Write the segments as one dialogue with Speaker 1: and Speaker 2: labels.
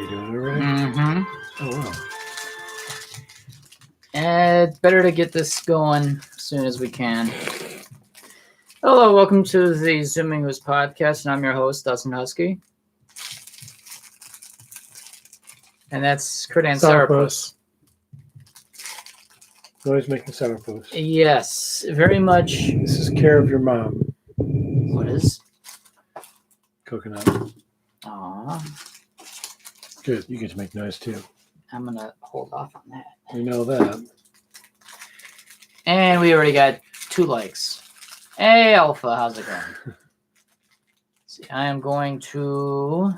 Speaker 1: you doing it already?
Speaker 2: Mm-hmm.
Speaker 1: Oh, wow.
Speaker 2: And it's better to get this going as soon as we can. Hello, welcome to the Zooming Hoosk podcast, and I'm your host, Dustin Husky. And that's Curdan Sourpuss.
Speaker 1: Always making sourpuss.
Speaker 2: Yes, very much.
Speaker 1: This is care of your mom.
Speaker 2: What is?
Speaker 1: Coconut.
Speaker 2: Aw,
Speaker 1: Good. You get to make noise too.
Speaker 2: I'm going to hold off on that.
Speaker 1: We know that.
Speaker 2: And we already got 2 likes. Hey, Alpha, how's it going? See, I am going to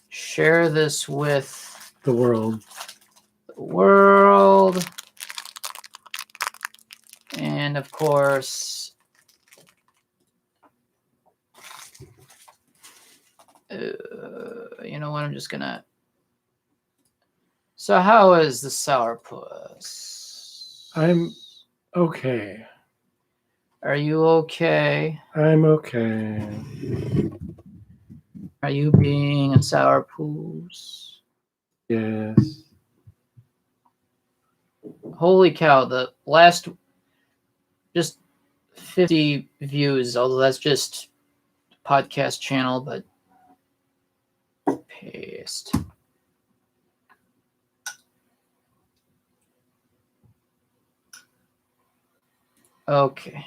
Speaker 2: share this with
Speaker 1: The world.
Speaker 2: the world. And of course, you know what? I'm just gonna. So, how is the sourpuss?
Speaker 1: I'm okay.
Speaker 2: Are you okay?
Speaker 1: I'm okay.
Speaker 2: Are you being a sourpuss?
Speaker 1: Yes.
Speaker 2: Holy cow! The last just 50 views, although that's just podcast channel, but paste. Okay.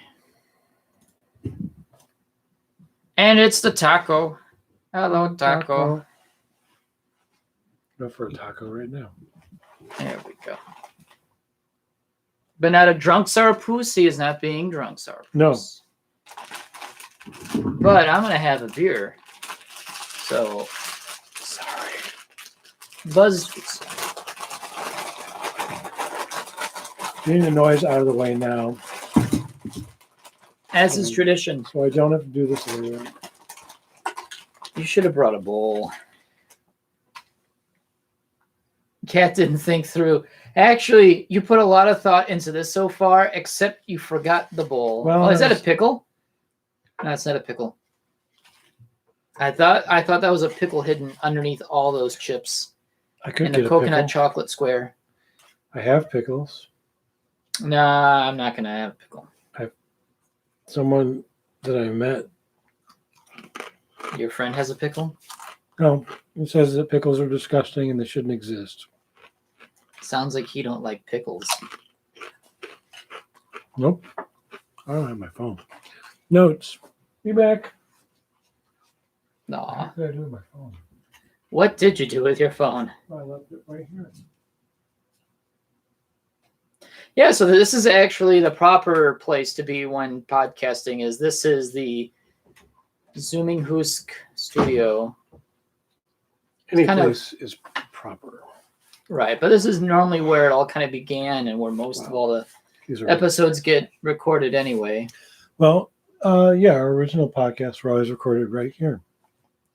Speaker 2: And it's the taco. Hello, taco.
Speaker 1: Go for a taco right now.
Speaker 2: There we go. But not a drunk sourpuss. He is not being drunk sourpuss.
Speaker 1: No.
Speaker 2: But I'm going to have a beer. So,
Speaker 1: Sorry.
Speaker 2: Buzz.
Speaker 1: Getting the noise out of the way now,
Speaker 2: As is tradition.
Speaker 1: so I don't have to do this later.
Speaker 2: You should have brought a bowl. Cat didn't think through. Actually, you put a lot of thought into this so far, except you forgot the bowl.
Speaker 1: Well,
Speaker 2: Oh, is that a pickle? No, it's not a pickle. I thought that was a pickle hidden underneath all those chips
Speaker 1: I could
Speaker 2: in
Speaker 1: get
Speaker 2: the
Speaker 1: a
Speaker 2: coconut
Speaker 1: pickle.
Speaker 2: chocolate square.
Speaker 1: I have pickles.
Speaker 2: Nah, I'm not gonna have a pickle.
Speaker 1: Someone that I met.
Speaker 2: Your friend has a pickle?
Speaker 1: No, it says that pickles are disgusting and they shouldn't exist.
Speaker 2: Sounds like he don't like pickles.
Speaker 1: Nope. I don't have my phone. Notes. Be back.
Speaker 2: Aw.
Speaker 1: What did I do with my phone?
Speaker 2: What did you do with your phone?
Speaker 1: Oh, I left it right here.
Speaker 2: Yeah, so this is actually the proper place to be when podcasting is. This is the Zooming Hoosk studio.
Speaker 1: Any
Speaker 2: kind of-
Speaker 1: place is proper.
Speaker 2: Right, but this is normally where it all kind of began and where most of all the
Speaker 1: These are
Speaker 2: episodes get recorded anyway.
Speaker 1: Well, yeah, our original podcasts were always recorded right here.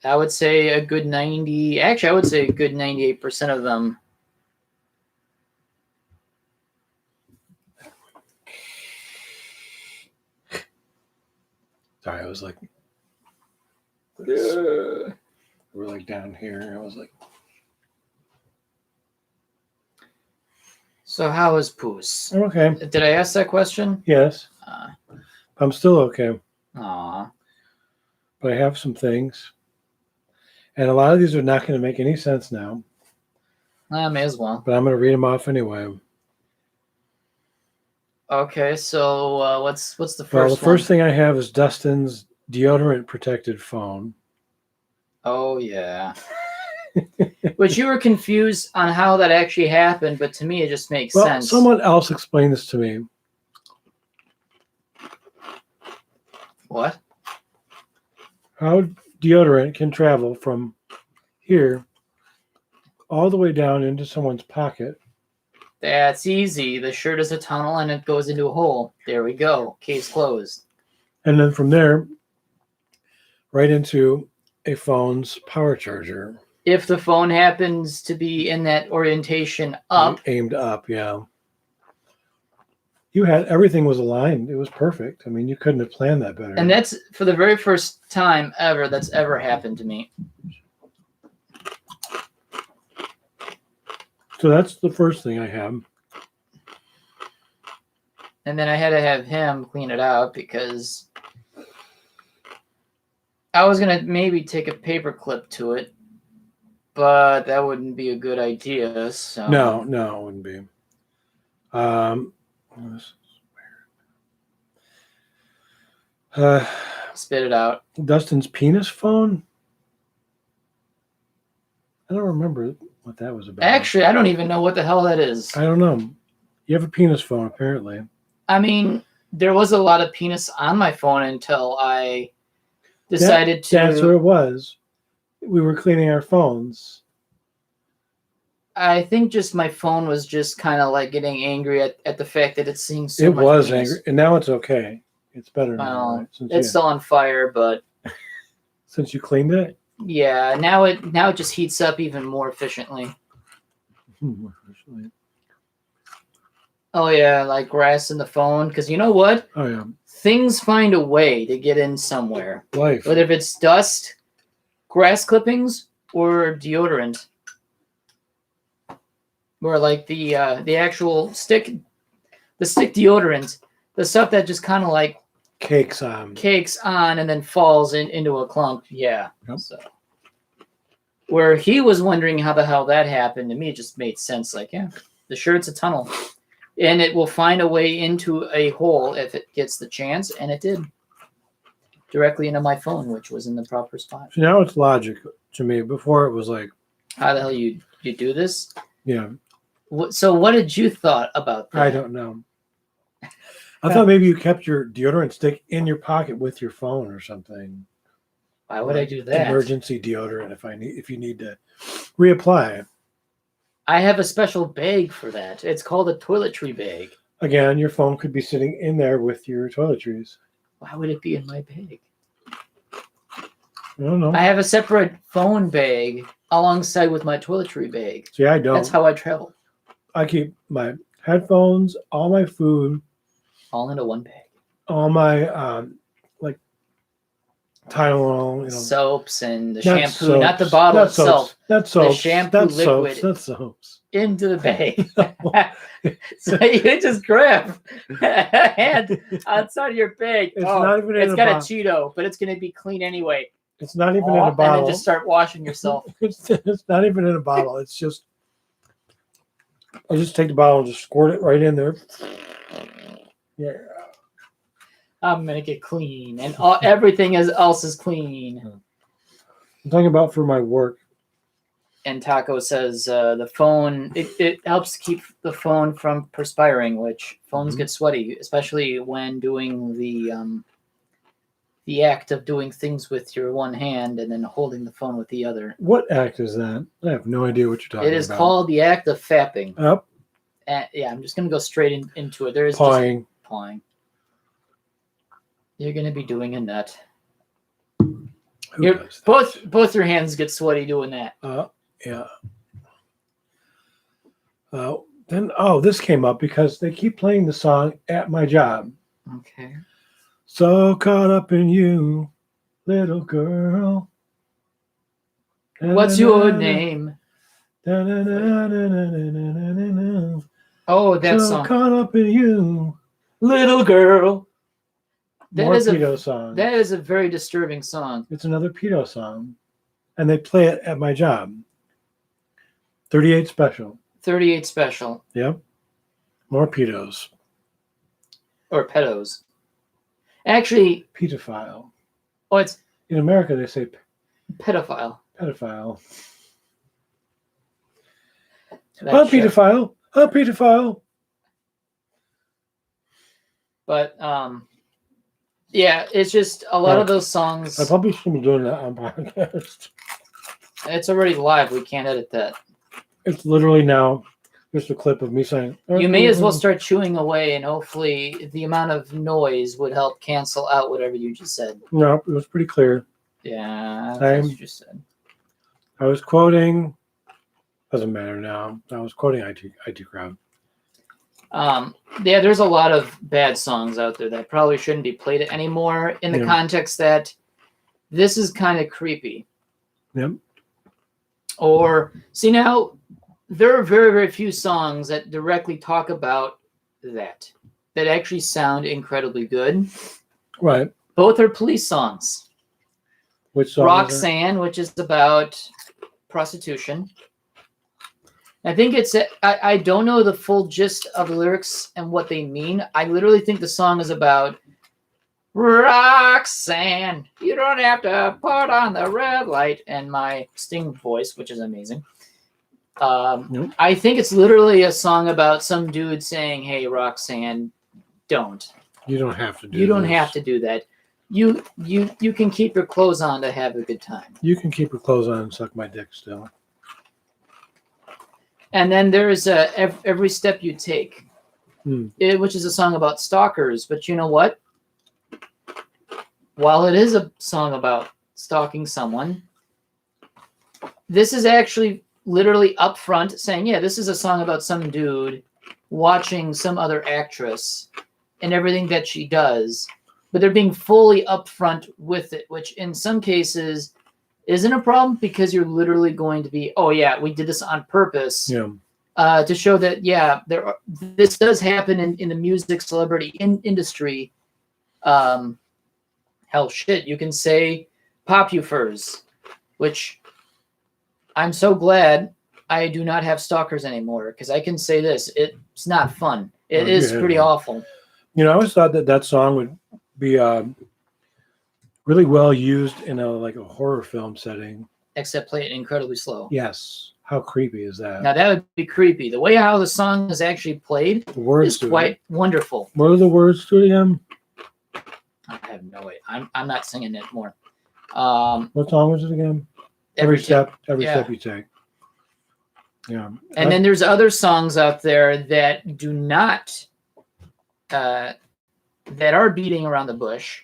Speaker 2: I would say a good 90, actually I would say a good 98% of them.
Speaker 1: Sorry, I was like, we're like down here. I was like,
Speaker 2: So how is Poos?
Speaker 1: I'm okay.
Speaker 2: Did I ask that question?
Speaker 1: Yes, I'm still okay.
Speaker 2: Aw.
Speaker 1: But I have some things. And a lot of these are not going to make any sense now.
Speaker 2: I may as well.
Speaker 1: But I'm going to read them off anyway.
Speaker 2: Okay, so what's the first
Speaker 1: Well, the
Speaker 2: one?
Speaker 1: first thing I have is Dustin's deodorant protected phone.
Speaker 2: Oh, yeah. But you were confused on how that actually happened, but to me it just makes
Speaker 1: Well,
Speaker 2: sense.
Speaker 1: someone else explained this to me.
Speaker 2: What?
Speaker 1: How deodorant can travel from here all the way down into someone's pocket.
Speaker 2: That's easy. The shirt is a tunnel and it goes into a hole. There we go. Case closed.
Speaker 1: And then from there, right into a phone's power charger.
Speaker 2: If the phone happens to be in that orientation up,
Speaker 1: Aimed up, yeah. You had, everything was aligned. It was perfect. I mean, you couldn't have planned that better.
Speaker 2: and that's for the very first time ever that's ever happened to me.
Speaker 1: So that's the first thing I have.
Speaker 2: And then I had to have him clean it out because I was going to maybe take a paper clip to it, but that wouldn't be a good idea. So
Speaker 1: No, it wouldn't be. This is weird.
Speaker 2: Spit it out.
Speaker 1: Dustin's penis phone? I don't remember what that was about.
Speaker 2: Actually, I don't even know what the hell that is.
Speaker 1: I don't know. You have a penis phone, apparently.
Speaker 2: I mean, there was a lot of penis on my phone until I decided to.
Speaker 1: That's what it was. We were cleaning our phones.
Speaker 2: I think just my phone was just kind of like getting angry at the fact that it's seeing so
Speaker 1: It
Speaker 2: much
Speaker 1: was
Speaker 2: penis.
Speaker 1: angry, and now it's okay. It's better now,
Speaker 2: Well,
Speaker 1: right?
Speaker 2: it's still on fire, but
Speaker 1: Since you cleaned it?
Speaker 2: yeah, now it just heats up even more efficiently. Oh yeah, like grass in the phone, because you know what?
Speaker 1: Oh, yeah.
Speaker 2: Things find a way to get in somewhere.
Speaker 1: Life.
Speaker 2: Whether if it's dust, grass clippings, or deodorant. Or like the actual stick deodorant, the stuff that just kind of like
Speaker 1: Cakes on
Speaker 2: and then falls into a clump. Yeah.
Speaker 1: Yep.
Speaker 2: So where he was wondering how the hell that happened, to me it just made sense. Like, yeah, the shirt's a tunnel. And it will find a way into a hole if it gets the chance, and it did. Directly into my phone, which was in the proper spot.
Speaker 1: So now it's logic to me. Before it was like,
Speaker 2: How the hell you do this?
Speaker 1: yeah.
Speaker 2: So what did you thought about that?
Speaker 1: I don't know. I thought maybe you kept your deodorant stick in your pocket with your phone or something.
Speaker 2: Why would I do that?
Speaker 1: Emergency deodorant if you need to reapply.
Speaker 2: I have a special bag for that. It's called a toiletry bag.
Speaker 1: Again, your phone could be sitting in there with your toiletries.
Speaker 2: Why would it be in my bag?
Speaker 1: I don't know.
Speaker 2: I have a separate phone bag alongside with my toiletry bag.
Speaker 1: See, I don't.
Speaker 2: That's how I travel.
Speaker 1: I keep my headphones, all my food,
Speaker 2: All into one bag.
Speaker 1: all my like Tylenol,
Speaker 2: soaps and the
Speaker 1: not
Speaker 2: shampoo,
Speaker 1: soaps,
Speaker 2: not the bottle
Speaker 1: not
Speaker 2: itself.
Speaker 1: Soaps, not soaps.
Speaker 2: The shampoo
Speaker 1: not
Speaker 2: liquid.
Speaker 1: Soaps, not soaps.
Speaker 2: Into the bag. So you just grab a hand outside of your bag.
Speaker 1: It's not even in
Speaker 2: it's
Speaker 1: a
Speaker 2: got a
Speaker 1: box.
Speaker 2: Cheeto, but it's going to be clean anyway.
Speaker 1: It's not even in a
Speaker 2: And
Speaker 1: bottle.
Speaker 2: then just start washing yourself.
Speaker 1: It's not even in a bottle. It's just I just take the bottle and just squirt it right in there. Yeah.
Speaker 2: I'm going to get clean. And everything else is clean.
Speaker 1: I'm talking about for my work.
Speaker 2: And Taco says the phone, it helps keep the phone from perspiring, which phones get sweaty, especially when doing the act of doing things with your one hand and then holding the phone with the other.
Speaker 1: What act is that? I have no idea what you're talking about.
Speaker 2: It is called the act of fapping.
Speaker 1: Up.
Speaker 2: Yeah, I'm just going to go straight into it. There is
Speaker 1: Pawing.
Speaker 2: just pawing. You're going to be doing a nut. Both your hands get sweaty doing that.
Speaker 1: Yeah. Then this came up because they keep playing the song at my job.
Speaker 2: Okay.
Speaker 1: So caught up in you, little girl.
Speaker 2: What's your name? Oh, that
Speaker 1: so
Speaker 2: song.
Speaker 1: Caught up in you,
Speaker 2: little girl. That is
Speaker 1: pedo song.
Speaker 2: That is a very disturbing song.
Speaker 1: It's another pedo song, and they play it at my job. 38 special.
Speaker 2: 38 special.
Speaker 1: Yep. More pedos.
Speaker 2: Or pedos. Actually,
Speaker 1: pedophile.
Speaker 2: Oh, it's
Speaker 1: in America they say
Speaker 2: pedophile.
Speaker 1: Pedophile. A pedophile. A pedophile.
Speaker 2: But yeah, it's just a lot of those songs.
Speaker 1: I probably shouldn't be doing that on podcast.
Speaker 2: It's already live. We can't edit that.
Speaker 1: It's literally now just a clip of me saying.
Speaker 2: You may as well start chewing away, and hopefully the amount of noise would help cancel out whatever you just said.
Speaker 1: No, it was pretty clear.
Speaker 2: Yeah, that's what you just said.
Speaker 1: I was quoting. Doesn't matter now. I was quoting IT Crowd.
Speaker 2: Yeah, there's a lot of bad songs out there that probably shouldn't be played anymore in the context that this is kind of creepy.
Speaker 1: Yep.
Speaker 2: Or see now, there are very, very few songs that directly talk about that actually sound incredibly good.
Speaker 1: Right.
Speaker 2: Both are police songs.
Speaker 1: Which song?
Speaker 2: Roxanne, which is about prostitution. I think I don't know the full gist of the lyrics and what they mean. I literally think the song is about Roxanne, you don't have to put on the red light, and my Sting voice, which is amazing.
Speaker 1: Nope.
Speaker 2: I think it's literally a song about some dude saying, "Hey, Roxanne, don't.
Speaker 1: You don't have to do.
Speaker 2: You don't have to do that. You can keep your clothes on to have a good time.
Speaker 1: You can keep your clothes on and suck my dick still."
Speaker 2: And then there's Every Step You Take, which is a song about stalkers. But you know what? While it is a song about stalking someone, this is actually literally upfront saying, yeah, this is a song about some dude watching some other actress and everything that she does, but they're being fully upfront with it, which in some cases isn't a problem because you're literally going to be, oh yeah, we did this on purpose.
Speaker 1: Yeah.
Speaker 2: To show that, yeah, this does happen in the music celebrity industry. Hell, shit, you can say Popufers, which I'm so glad I do not have stalkers anymore, because I can say this, it's not fun. It is pretty awful.
Speaker 1: You know, I always thought that song would be really well used in a horror film setting.
Speaker 2: Except play it incredibly slow.
Speaker 1: Yes. How creepy is that?
Speaker 2: Now that would be creepy. The way how the song is actually played is quite wonderful.
Speaker 1: What are the words to it again?
Speaker 2: I have no way. I'm not singing it more.
Speaker 1: What song was it again? Every step you take. Yeah.
Speaker 2: And then there's other songs out there that do not, that are beating around the bush.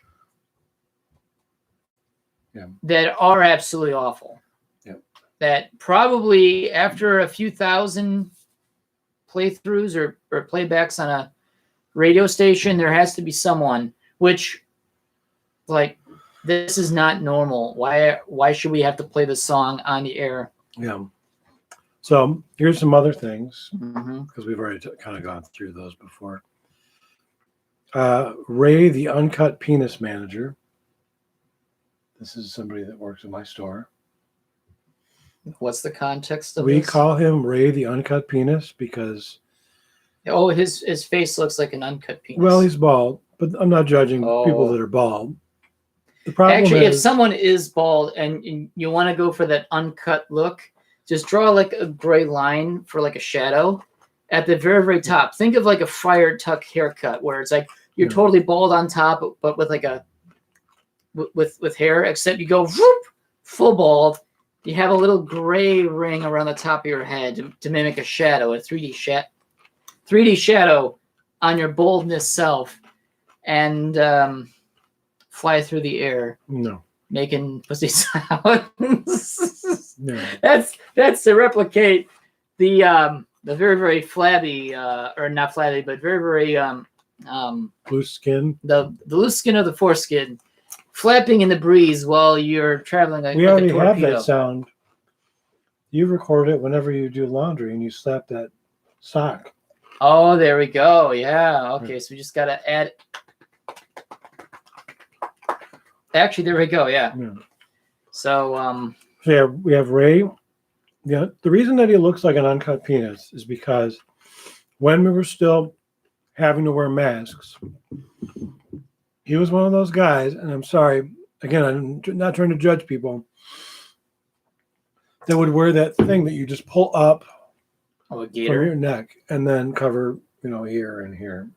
Speaker 1: Yeah.
Speaker 2: That are absolutely awful.
Speaker 1: Yeah. That
Speaker 2: probably after a few thousand playthroughs or playbacks on a radio station, there has to be someone which, like, this is not normal. Why should we have to play this song on the air?
Speaker 1: Yeah. So here's some other things,
Speaker 2: Mm-hmm.
Speaker 1: because we've already kind of gone through those before. Ray, the Uncut Penis Manager. This is somebody that works in my store.
Speaker 2: What's the context of
Speaker 1: this? We call him Ray, the Uncut Penis, because...
Speaker 2: Oh, his face looks like an uncut penis.
Speaker 1: Well, he's bald, but I'm not judging people that are bald. The problem
Speaker 2: actually,
Speaker 1: is,
Speaker 2: if someone is bald and you want to go for that uncut look, just draw like a gray line for like a shadow at the very, very top. Think of like a Friar Tuck haircut where it's like you're totally bald on top, but with like with hair, except you go whoop, full bald. You have a little gray ring around the top of your head to mimic a shadow, a 3D shadow on your baldness self, and fly through the air.
Speaker 1: No.
Speaker 2: Making pussy sounds.
Speaker 1: No.
Speaker 2: That's to replicate the very, very flabby, or not flabby, but very, very
Speaker 1: loose skin.
Speaker 2: The loose skin of the foreskin flapping in the breeze while you're traveling.
Speaker 1: We already have that sound. You record it whenever you do laundry and you slap that sock.
Speaker 2: Oh, there we go. Yeah. Okay. So we just got to add. Actually, there we go. Yeah. So,
Speaker 1: yeah, we have Ray. Yeah. The reason that he looks like an uncut penis is because when we were still having to wear masks, he was one of those guys, and I'm sorry, again, I'm not trying to judge people, that would wear that thing that you just pull up
Speaker 2: from
Speaker 1: your neck and then cover, here and here.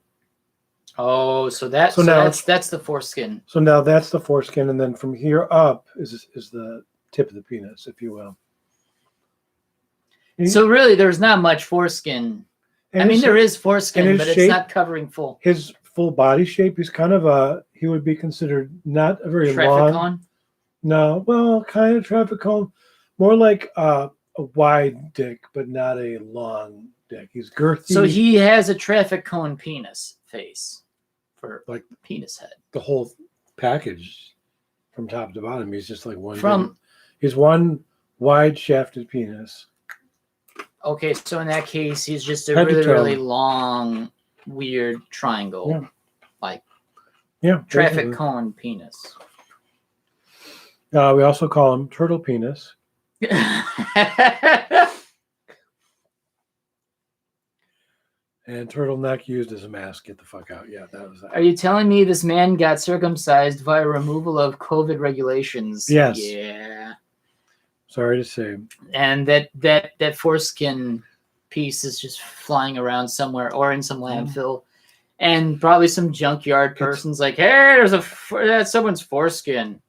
Speaker 2: Oh, so that's the foreskin.
Speaker 1: So now that's the foreskin, and then from here up is the tip of the penis, if you will.
Speaker 2: So really, there's not much foreskin. There is foreskin, but it's not covering full.
Speaker 1: His full body shape, he's kind of he would be considered not a very long.
Speaker 2: Cone?
Speaker 1: No, well, kind of traffic cone. More like a wide dick, but not a long dick. He's girthy.
Speaker 2: So he has a traffic cone penis face. Like penis head,
Speaker 1: the whole package from top to bottom. He's just like one. He's one wide shafted penis.
Speaker 2: Okay, so in that case, he's just a
Speaker 1: Head to
Speaker 2: really,
Speaker 1: toe.
Speaker 2: really long, weird triangle.
Speaker 1: Yeah.
Speaker 2: Like
Speaker 1: Yeah.
Speaker 2: traffic
Speaker 1: basically.
Speaker 2: cone penis.
Speaker 1: We also call him turtle penis. And turtleneck used as a mask. Get the fuck out. Yeah, that was that.
Speaker 2: Are you telling me this man got circumcised via removal of COVID regulations?
Speaker 1: Yes.
Speaker 2: Yeah.
Speaker 1: Sorry to say.
Speaker 2: And that foreskin piece is just flying around somewhere or in some landfill. And probably some junkyard person's like, hey, that's someone's foreskin.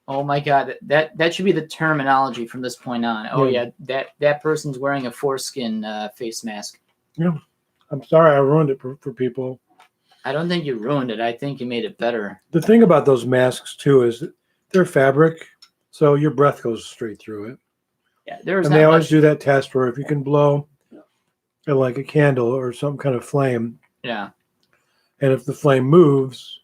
Speaker 2: Oh my God, that should be the terminology from this point on. Oh yeah, that person's wearing a foreskin face mask.
Speaker 1: Yeah, I'm sorry I ruined it for people.
Speaker 2: I don't think you ruined it. I think you made it better.
Speaker 1: The thing about those masks too is that they're fabric, so your breath goes straight through it.
Speaker 2: Yeah,
Speaker 1: and they always do that test where if you can blow like a candle or some kind of flame.
Speaker 2: Yeah.
Speaker 1: And if the flame moves,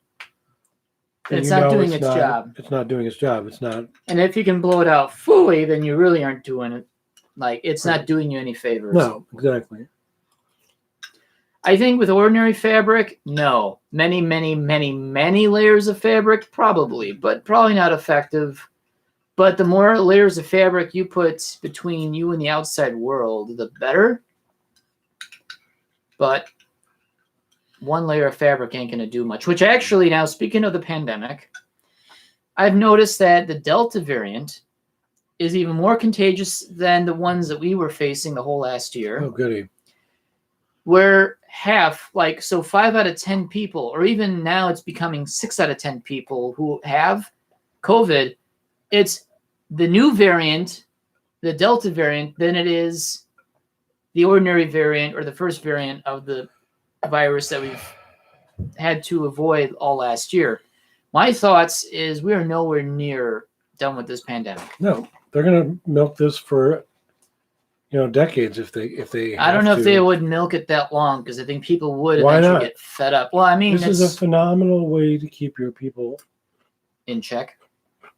Speaker 2: it's not doing its job.
Speaker 1: It's not doing its job. It's not.
Speaker 2: And if you can blow it out fully, then you really aren't doing it. Like, it's not doing you any favors.
Speaker 1: No, exactly.
Speaker 2: I think with ordinary fabric, no. Many, many, many, many layers of fabric, probably, but probably not effective. But the more layers of fabric you put between you and the outside world, the better. But one layer of fabric ain't going to do much. Which actually, now speaking of the pandemic, I've noticed that the Delta variant is even more contagious than the ones that we were facing the whole last year.
Speaker 1: Oh, goody.
Speaker 2: Where half, like, so 5 out of 10 people, or even now it's becoming 6 out of 10 people who have COVID, it's the new variant, the Delta variant, than it is the ordinary variant or the first variant of the virus that we've had to avoid all last year. My thoughts is we are nowhere near done with this pandemic.
Speaker 1: No, they're going to milk this for decades if they.
Speaker 2: I don't know if they would milk it that long because I think people would eventually get fed up. Well, I mean,
Speaker 1: this is a phenomenal way to keep your people
Speaker 2: in check.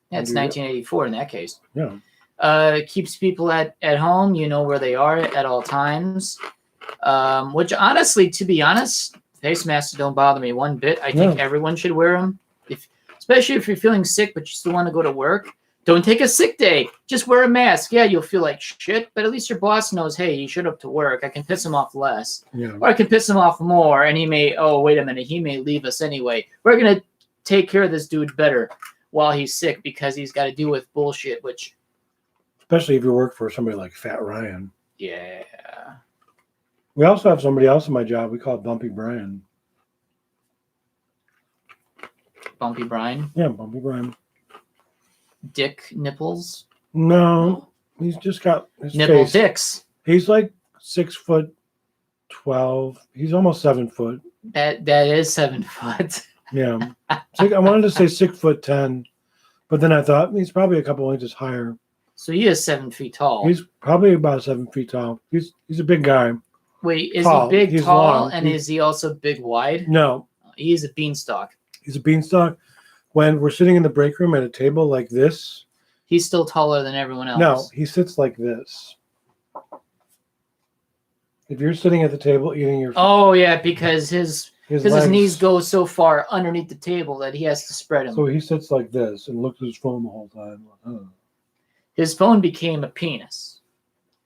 Speaker 2: That's 1984 in that case.
Speaker 1: Yeah.
Speaker 2: Keeps people at home. You know where they are at all times. Which honestly, to be honest, face masks don't bother me one bit. I think everyone should wear them, especially if you're feeling sick but you still want to go to work. Don't take a sick day. Just wear a mask. Yeah, you'll feel like shit, but at least your boss knows, hey, you showed up to work. I can piss him off less.
Speaker 1: Yeah.
Speaker 2: Or I can piss him off more, and he may, oh, wait a minute, he may leave us anyway. We're going to take care of this dude better while he's sick because he's got to deal with bullshit, which...
Speaker 1: Especially if you work for somebody like Fat Ryan.
Speaker 2: Yeah.
Speaker 1: We also have somebody else in my job. We call it Bumpy Brian.
Speaker 2: Bumpy Brian?
Speaker 1: Yeah, Bumpy Brian.
Speaker 2: Dick Nipples?
Speaker 1: No, he's just got his
Speaker 2: nipple
Speaker 1: face.
Speaker 2: Dicks.
Speaker 1: He's like 6'12". He's almost 7 foot.
Speaker 2: That is 7 foot.
Speaker 1: Yeah, I wanted to say 6'10", but then I thought he's probably a couple inches higher.
Speaker 2: So he is 7 feet tall.
Speaker 1: He's probably about 7 feet tall. He's a big guy.
Speaker 2: Wait, is
Speaker 1: tall.
Speaker 2: he big,
Speaker 1: he's
Speaker 2: tall,
Speaker 1: long.
Speaker 2: and is he also big, wide?
Speaker 1: No,
Speaker 2: he's a beanstalk.
Speaker 1: He's a beanstalk. When we're sitting in the break room at a table like this,
Speaker 2: he's still taller than everyone else.
Speaker 1: No, he sits like this. If you're sitting at the table eating your...
Speaker 2: Oh, yeah, because his knees go so far underneath the table that he has to spread them.
Speaker 1: So he sits like this and looks at his phone the whole time.
Speaker 2: His phone became a penis.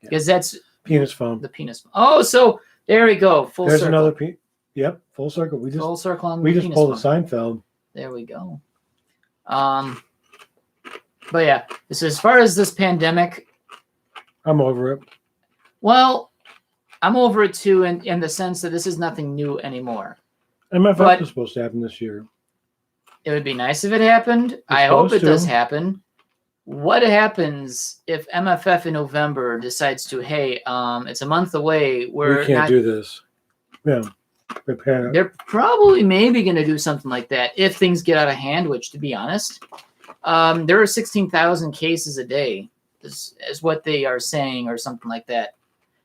Speaker 2: Because that's...
Speaker 1: Penis phone.
Speaker 2: The penis phone. Oh, so there we go. Full
Speaker 1: There's
Speaker 2: circle.
Speaker 1: another... Yep, full circle.
Speaker 2: Full circle on
Speaker 1: we
Speaker 2: the
Speaker 1: just pulled a
Speaker 2: phone.
Speaker 1: Seinfeld.
Speaker 2: There we go. But yeah, as far as this pandemic,
Speaker 1: I'm over it.
Speaker 2: Well, I'm over it too, in the sense that this is nothing new anymore.
Speaker 1: MFF was supposed to happen this year.
Speaker 2: It would be nice if it happened. I hope it does happen. What happens if MFF in November decides to, hey, it's a month away.
Speaker 1: We can't do this. Yeah.
Speaker 2: They're probably maybe going to do something like that if things get out of hand, which, to be honest, there are 16,000 cases a day is what they are saying or something like that.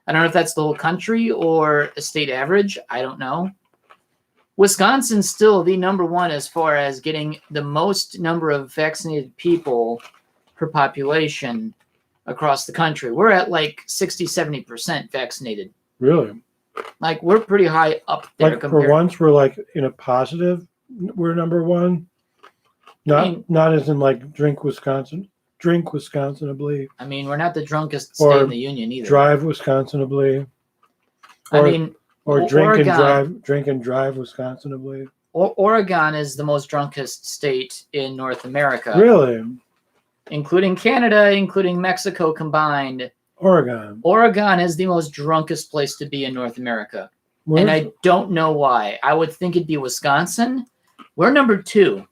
Speaker 2: I don't know if that's the whole country or a state average. I don't know. Wisconsin's still the number one as far as getting the most number of vaccinated people per population across the country. We're at like 60-70% vaccinated.
Speaker 1: Really?
Speaker 2: Like we're pretty high up there.
Speaker 1: Like for once, we're like in a positive. We're number one. Not as in like drink Wisconsin, I believe.
Speaker 2: I mean, we're not the drunkest state in the union either.
Speaker 1: Drive Wisconsin, I believe. Or drink and drive Wisconsin, I believe.
Speaker 2: Oregon is the most drunkest state in North America.
Speaker 1: Really?
Speaker 2: Including Canada, including Mexico combined. Oregon is the most drunkest place to be in North America. And I don't know why. I would think it'd be Wisconsin. We're number 2.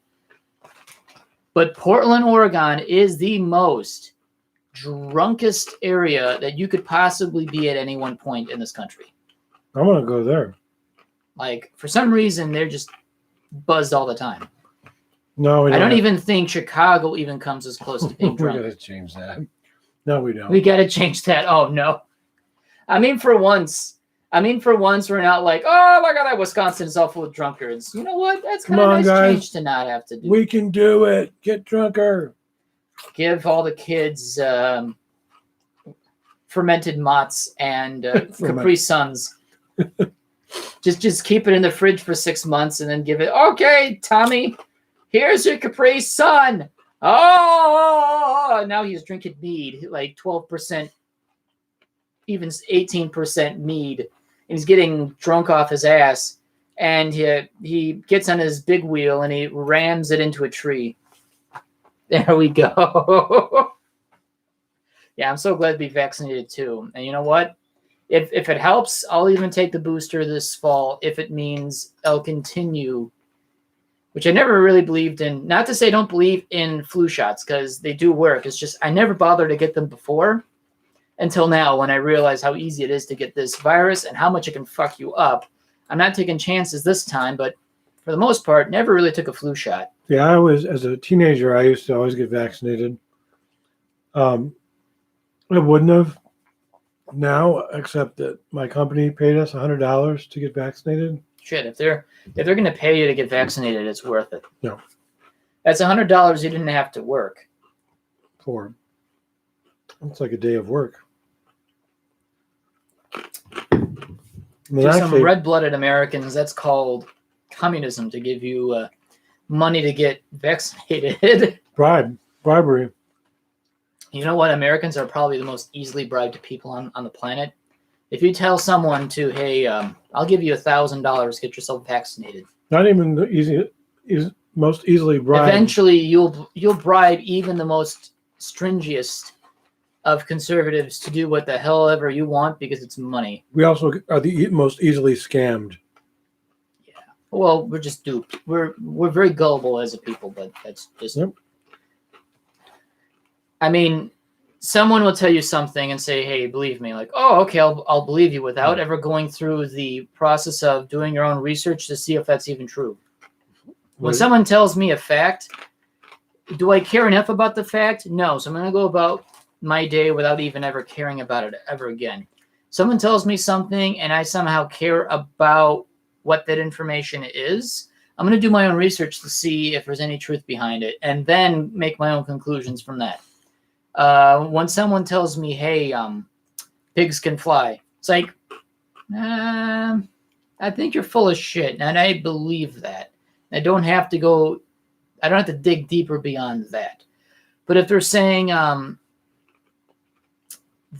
Speaker 2: But Portland, Oregon is the most drunkest area that you could possibly be at any one point in this country.
Speaker 1: I want to go there.
Speaker 2: Like, for some reason, they're just buzzed all the time.
Speaker 1: No,
Speaker 2: I don't even think Chicago even comes as close to being drunk.
Speaker 1: We got to change that. No, we don't.
Speaker 2: We got to change that. Oh, no. I mean, for once, we're not like, oh, my God, that Wisconsin is all full of drunkards. You know what? That's kind of nice change to not have to do.
Speaker 1: We can do it. Get drunker.
Speaker 2: Give all the kids fermented Mott's and Capri Suns. just keep it in the fridge for 6 months and then give it. Okay, Tommy, here's your Capri Sun. Oh, now he's drinking mead, like 12%, even 18% mead, and he's getting drunk off his ass. And he gets on his big wheel and he rams it into a tree. There we go. Yeah, I'm so glad to be vaccinated too. And you know what? If it helps, I'll even take the booster this fall if it means I'll continue, which I never really believed in. Not to say I don't believe in flu shots, because they do work. It's just I never bothered to get them before until now when I realize how easy it is to get this virus and how much it can fuck you up. I'm not taking chances this time, but for the most part, never really took a flu shot.
Speaker 1: Yeah, as a teenager, I used to always get vaccinated. I wouldn't have now, except that my company paid us $100 to get vaccinated.
Speaker 2: Shit, if they're going to pay you to get vaccinated, it's worth it.
Speaker 1: No.
Speaker 2: That's $100 you didn't have to work
Speaker 1: for. It's like a day of work.
Speaker 2: Some red-blooded Americans, that's called communism, to give you money to get vaccinated.
Speaker 1: Bribery.
Speaker 2: You know what? Americans are probably the most easily bribed people on the planet. If you tell someone to, hey, I'll give you $1,000 to get yourself vaccinated.
Speaker 1: Not even the most easily bribed.
Speaker 2: Eventually, you'll bribe even the most stringiest of conservatives to do what the hell ever you want because it's money.
Speaker 1: We also are the most easily scammed.
Speaker 2: Yeah. Well, we're just duped. We're very gullible as a people, but that's just.
Speaker 1: Yep.
Speaker 2: I mean, someone will tell you something and say, "Hey, believe me." Like, "Oh, okay, I'll believe you," without ever going through the process of doing your own research to see if that's even true. When someone tells me a fact, do I care enough about the fact? No. So I'm going to go about my day without even ever caring about it ever again. Someone tells me something and I somehow care about what that information is, I'm going to do my own research to see if there's any truth behind it and then make my own conclusions from that. When someone tells me, hey, pigs can fly, it's like, I think you're full of shit, and I believe that. I don't have to dig deeper beyond that. But if they're saying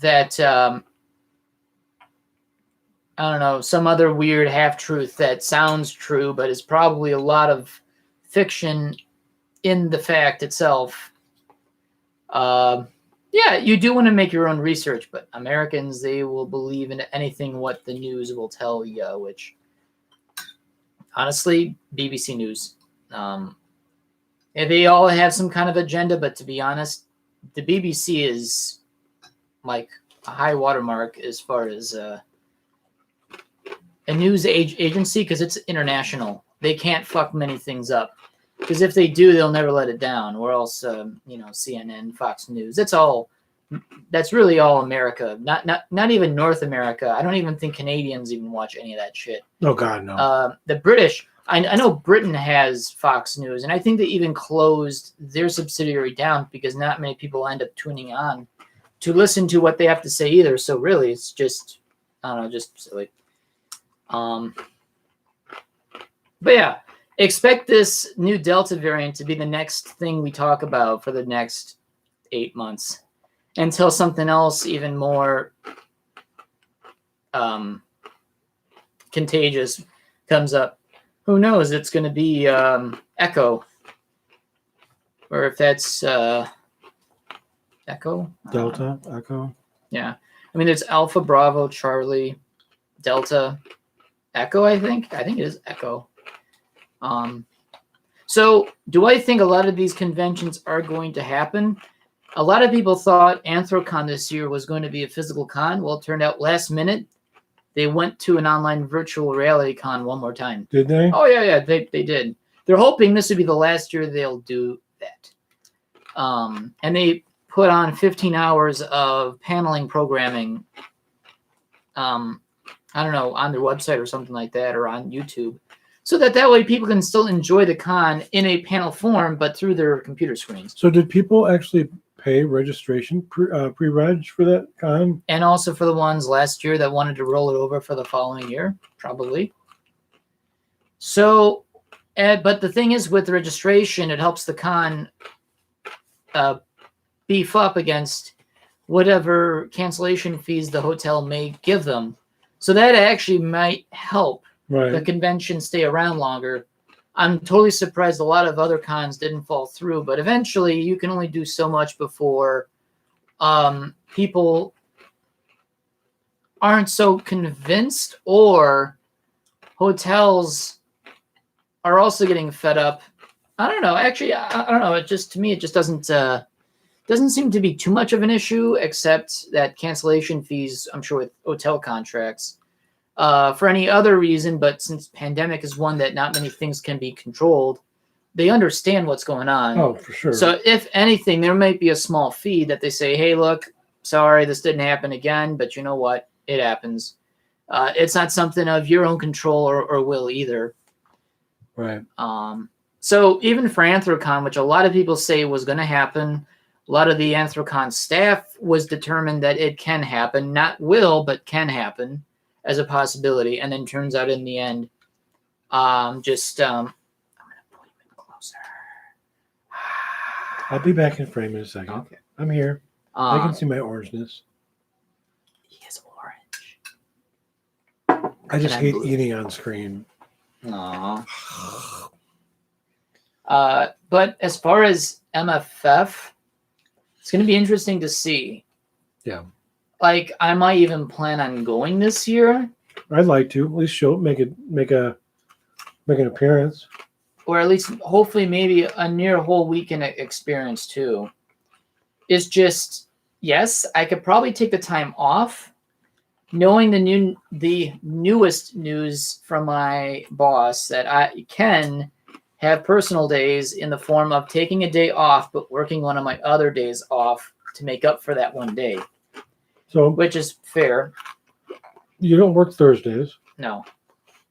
Speaker 2: that, I don't know, some other weird half-truth that sounds true, but is probably a lot of fiction in the fact itself, yeah, you do want to make your own research, but Americans, they will believe in anything what the news will tell you, which, honestly, BBC News. They all have some kind of agenda, but to be honest, the BBC is like a high watermark as far as a news agency, because it's international. They can't fuck many things up. Because if they do, they'll never let it down. Or else, CNN, Fox News. That's really all America. Not even North America. I don't even think Canadians even watch any of that shit.
Speaker 1: Oh God, no.
Speaker 2: The British. I know Britain has Fox News, and I think they even closed their subsidiary down because not many people end up tuning on to listen to what they have to say either. So really, it's just, I don't know, just silly. But yeah, expect this new Delta variant to be the next thing we talk about for the next 8 months until something else even more contagious comes up. Who knows? It's going to be Echo, or if that's Echo,
Speaker 1: Delta, Echo.
Speaker 2: Yeah, I mean, it's Alpha, Bravo, Charlie, Delta, Echo. I think it is Echo. So do I think a lot of these conventions are going to happen? A lot of people thought Anthrocon this year was going to be a physical con. Well, it turned out last minute they went to an online virtual reality con one more time.
Speaker 1: Did they?
Speaker 2: Oh, yeah, they did. They're hoping this would be the last year they'll do that. And they put on 15 hours of paneling programming, I don't know, on their website or something like that, or on YouTube, so that way people can still enjoy the con in a panel form, but through their computer screens.
Speaker 1: So did people actually pay registration pre-reg for that con?
Speaker 2: And also for the ones last year that wanted to roll it over for the following year, probably. So, but the thing is, with the registration, it helps the con beef up against whatever cancellation fees the hotel may give them. So that actually might help the convention stay around longer. I'm totally surprised a lot of other cons didn't fall through, but eventually you can only do so much before people aren't so convinced, or hotels are also getting fed up. I don't know. Actually, I don't know. It just, to me, it just doesn't seem to be too much of an issue, except that cancellation fees, I'm sure, with hotel contracts. For any other reason, but since pandemic is one that not many things can be controlled, they understand what's going on.
Speaker 1: Oh, for sure.
Speaker 2: So if anything, there might be a small fee that they say, hey, look, sorry, this didn't happen again, but you know what? It happens. It's not something of your own control or will either.
Speaker 1: Right.
Speaker 2: So even for Anthrocon, which a lot of people say was going to happen, a lot of the Anthrocon staff was determined that it can happen, not will, but can happen as a possibility. And then turns out in the end, I'm going to pull you in closer.
Speaker 1: I'll be back in frame in a second.
Speaker 2: Okay.
Speaker 1: I'm here. I can see my orangeness.
Speaker 2: He is orange.
Speaker 1: I just hate eating on screen.
Speaker 2: Aww. But as far as MFF, it's going to be interesting to see.
Speaker 1: Yeah.
Speaker 2: Like, I might even plan on going this year.
Speaker 1: I'd like to. At least show make an appearance.
Speaker 2: Or at least, hopefully, maybe a near whole weekend experience, too. It's just, yes, I could probably take the time off, knowing the newest news from my boss that I can have personal days in the form of taking a day off, but working one of my other days off to make up for that one day.
Speaker 1: So,
Speaker 2: which is fair.
Speaker 1: You don't work Thursdays.
Speaker 2: No.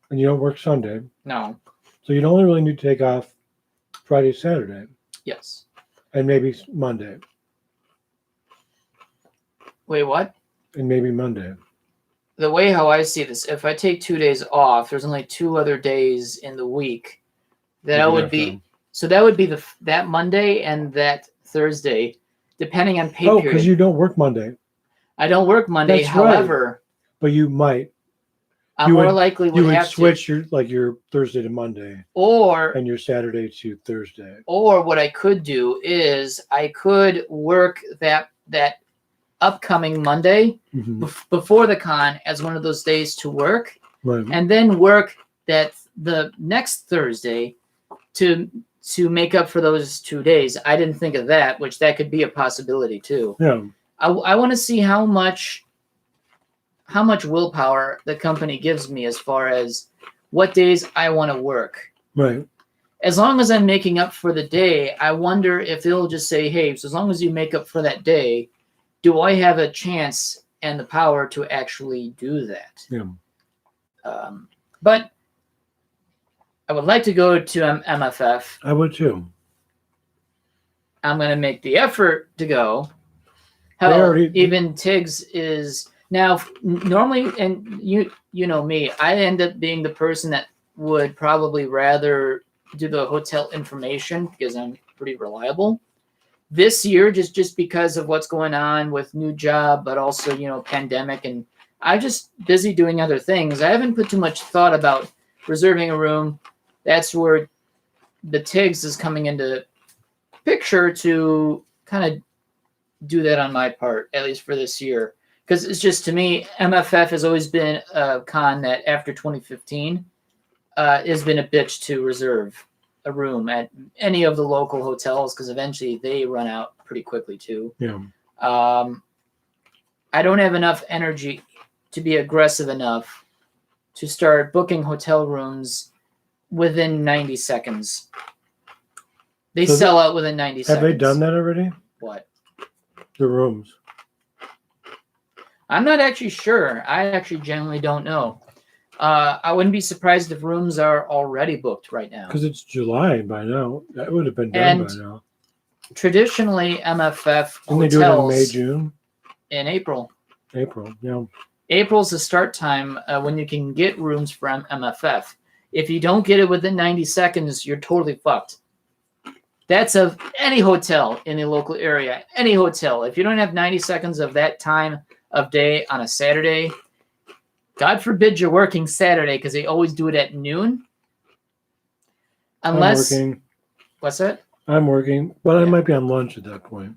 Speaker 1: And you don't work Sunday.
Speaker 2: No.
Speaker 1: So you'd only really need to take off Friday, Saturday.
Speaker 2: Yes.
Speaker 1: And maybe Monday.
Speaker 2: Wait, what?
Speaker 1: And maybe Monday.
Speaker 2: The way how I see this, if I take 2 days off, there's only 2 other days in the week that would be. So that would be that Monday and that Thursday, depending on pay period.
Speaker 1: Oh, because you don't work Monday.
Speaker 2: I don't work Monday.
Speaker 1: That's
Speaker 2: however,
Speaker 1: right. But you might.
Speaker 2: I more likely would have
Speaker 1: switch your Thursday to Monday, and your Saturday to Thursday.
Speaker 2: Or what I could do is I could work that upcoming Monday before the con as one of those days to work,
Speaker 1: right.
Speaker 2: And then work the next Thursday to make up for those 2 days. I didn't think of that, which that could be a possibility too.
Speaker 1: Yeah.
Speaker 2: I want to see how much willpower the company gives me as far as what days I want to work.
Speaker 1: Right.
Speaker 2: As long as I'm making up for the day, I wonder if they'll just say, hey, so as long as you make up for that day, do I have a chance and the power to actually do that?
Speaker 1: Yeah.
Speaker 2: But I would like to go to MFF.
Speaker 1: I would too.
Speaker 2: I'm going to make the effort to go. Hell,
Speaker 1: already-
Speaker 2: even Tiggs is now normally, and you know me, I end up being the person that would probably rather do the hotel information because I'm pretty reliable. This year, just because of what's going on with new job, but also pandemic, and I'm just busy doing other things. I haven't put too much thought about reserving a room. That's where the Tiggs is coming into picture to kind of do that on my part, at least for this year. Because it's just, to me, MFF has always been a con that after 2015 has been a bitch to reserve a room at any of the local hotels because eventually they run out pretty quickly too.
Speaker 1: Yeah.
Speaker 2: I don't have enough energy to be aggressive enough to start booking hotel rooms within 90 seconds. They
Speaker 1: So
Speaker 2: sell out within 90 seconds.
Speaker 1: Have they done that already?
Speaker 2: What?
Speaker 1: The rooms.
Speaker 2: I'm not actually sure. I actually genuinely don't know. I wouldn't be surprised if rooms are already booked right now.
Speaker 1: Because it's July by now. That would have been done by now.
Speaker 2: Traditionally, MFF
Speaker 1: Didn't they do it in
Speaker 2: hotels
Speaker 1: May, June?
Speaker 2: in April.
Speaker 1: April, yeah.
Speaker 2: April's the start time when you can get rooms from MFF. If you don't get it within 90 seconds, you're totally fucked. That's of any hotel in the local area. Any hotel. If you don't have 90 seconds of that time of day on a Saturday, God forbid you're working Saturday because they always do it at noon. Unless.
Speaker 1: I'm working.
Speaker 2: What's that?
Speaker 1: I'm working. Well, I
Speaker 2: Yeah.
Speaker 1: might be on lunch at that point.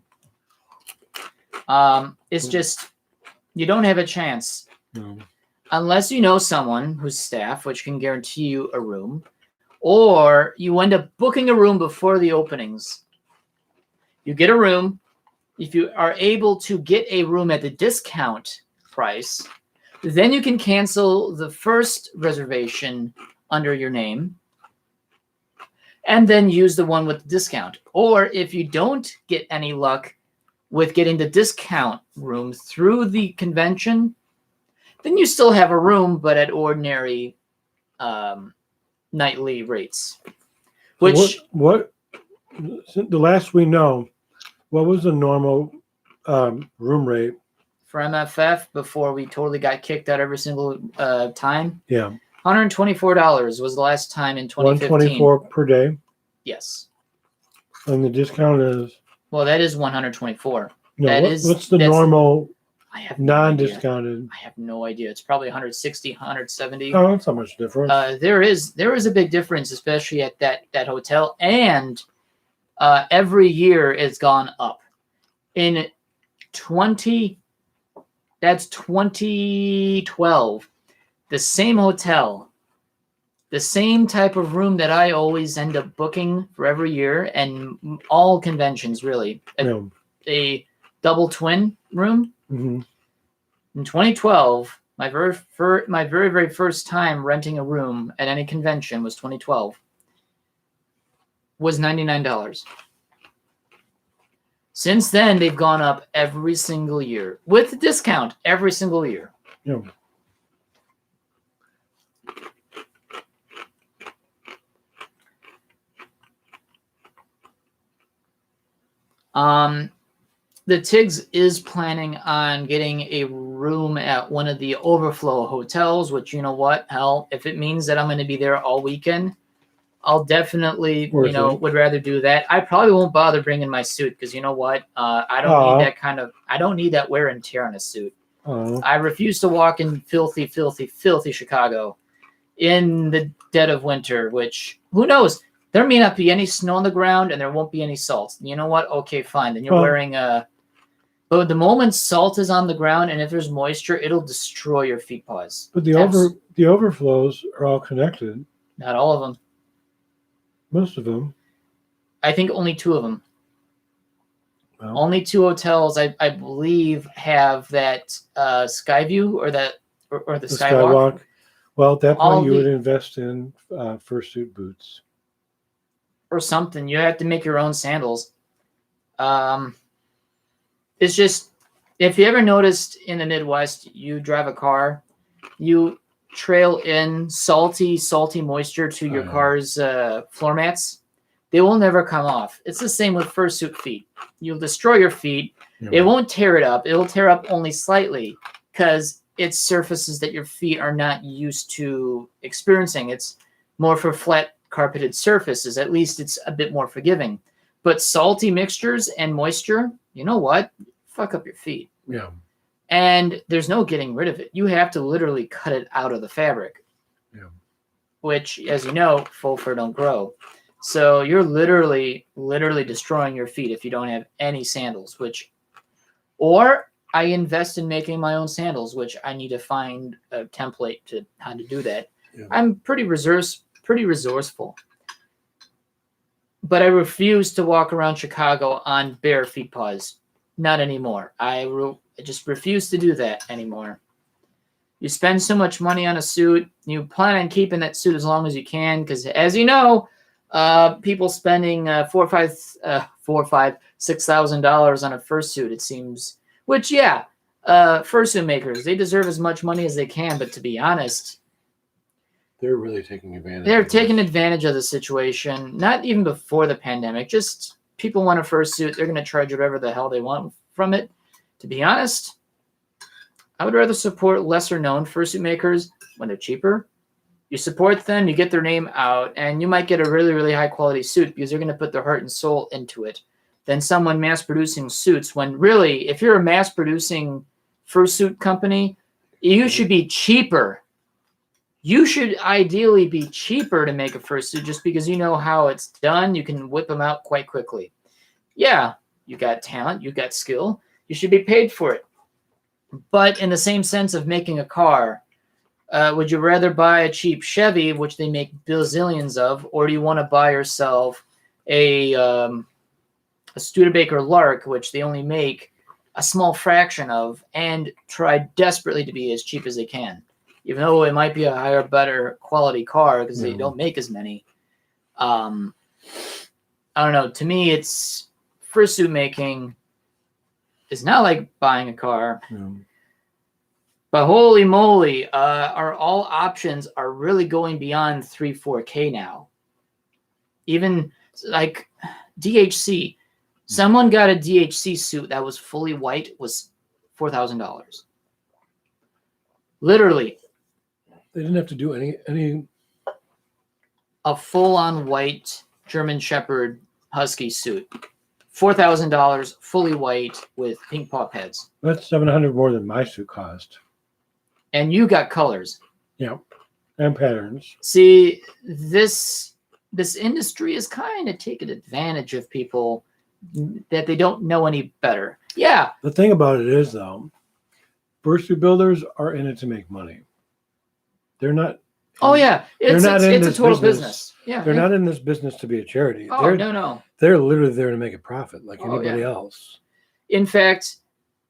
Speaker 2: It's just, you don't have a chance.
Speaker 1: No.
Speaker 2: Unless you know someone who's staff, which can guarantee you a room, or you end up booking a room before the openings. You get a room. If you are able to get a room at the discount price, then you can cancel the first reservation under your name and then use the one with the discount. Or if you don't get any luck with getting the discount room through the convention, then you still have a room, but at ordinary nightly rates. Which
Speaker 1: what the last we know, what was the normal room rate?
Speaker 2: for MFF before we totally got kicked out every single time?
Speaker 1: Yeah.
Speaker 2: $124 was the last time in 2015.
Speaker 1: $124 per day.
Speaker 2: Yes.
Speaker 1: And the discount is
Speaker 2: Well, that is $124.
Speaker 1: no.
Speaker 2: That's
Speaker 1: What's the normal
Speaker 2: I have no idea.
Speaker 1: non-discounted?
Speaker 2: I have no idea. It's probably 160, 170.
Speaker 1: Oh, that's not much difference.
Speaker 2: There is a big difference, especially at that hotel, and every year it's gone up. In 2012, the same hotel, the same type of room that I always end up booking for every year, and all conventions really, a double twin room.
Speaker 1: Mm-hmm.
Speaker 2: In 2012, my very first time renting a room at any convention was 2012. Was $99. Since then, they've gone up every single year with a discount every single year.
Speaker 1: Yeah.
Speaker 2: The Tiggs is planning on getting a room at one of the overflow hotels, which, you know what, hell, if it means that I'm going to be there all weekend, I'll definitely, would rather do that. I probably won't bother bringing my suit because, you know what, I don't need that I don't need that wear and tear on a suit. I refuse to walk in filthy, filthy, filthy Chicago in the dead of winter, which, who knows? There may not be any snow on the ground and there won't be any salt. You know what? Okay, fine. Then you're wearing but the moment salt is on the ground and if there's moisture, it'll destroy your feet paws.
Speaker 1: But the overflows are all connected.
Speaker 2: Not all of them.
Speaker 1: Most of them.
Speaker 2: I think only 2 of them.
Speaker 1: Well,
Speaker 2: only 2 hotels, I believe, have that Skyview or the Skywalk.
Speaker 1: Well, at that point, you would invest in fursuit boots.
Speaker 2: Or something. You have to make your own sandals. It's just, if you ever noticed in the Midwest, you drive a car, you trail in salty moisture to your car's floor mats. They will never come off. It's the same with fursuit feet. You'll destroy your feet.
Speaker 1: Yeah.
Speaker 2: It won't tear it up. It'll tear up only slightly because it's surfaces that your feet are not used to experiencing. It's more for flat carpeted surfaces. At least it's a bit more forgiving. But salty mixtures and moisture, you know what? Fuck up your feet.
Speaker 1: Yeah.
Speaker 2: And there's no getting rid of it. You have to literally cut it out of the fabric.
Speaker 1: Yeah.
Speaker 2: Which, as you know, faux fur don't grow. So you're literally destroying your feet if you don't have any sandals, or I invest in making my own sandals, which I need to find a template to how to do that.
Speaker 1: Yeah.
Speaker 2: I'm pretty resourceful. But I refuse to walk around Chicago on bare feet paws. Not anymore. I just refuse to do that anymore. You spend so much money on a suit, you plan on keeping that suit as long as you can, because as you know, people spending $6,000 on a fursuit, it seems. Which, yeah, fursuit makers, they deserve as much money as they can. But to be honest,
Speaker 1: they're really taking advantage.
Speaker 2: They're taking advantage of the situation. Not even before the pandemic. Just people want a fursuit, they're going to charge whatever the hell they want from it. To be honest, I would rather support lesser known fursuit makers when they're cheaper. You support them, you get their name out, and you might get a really, really high quality suit because they're going to put their heart and soul into it. Than someone mass producing suits, when really, if you're a mass producing fursuit company, you should be cheaper. You should ideally be cheaper to make a fursuit just because you know how it's done. You can whip them out quite quickly. Yeah, you got talent, you got skill. You should be paid for it. But in the same sense of making a car, would you rather buy a cheap Chevy, which they make bazillions of, or do you want to buy yourself a Studebaker Lark, which they only make a small fraction of, and try desperately to be as cheap as they can? Even though it might be a higher, better quality car because they don't make as many. I don't know. To me, it's fursuit making is not like buying a car. But holy moly, all options are really going beyond 3-4K now. Even like DHC. Someone got a DHC suit that was fully white, was $4,000. Literally.
Speaker 1: They didn't have to do any.
Speaker 2: A full-on white German Shepherd Husky suit. $4,000, fully white with pink paw pads.
Speaker 1: That's $700 more than my suit cost.
Speaker 2: And you got colors.
Speaker 1: Yeah, and patterns.
Speaker 2: See, this industry is kind of taking advantage of people that they don't know any better. Yeah.
Speaker 1: The thing about it is, though, fursuit builders are in it to make money. They're not.
Speaker 2: Oh yeah, it's a total business. Yeah,
Speaker 1: they're not in this business to be a charity.
Speaker 2: Oh no.
Speaker 1: They're literally there to make a profit, like anybody else.
Speaker 2: In fact,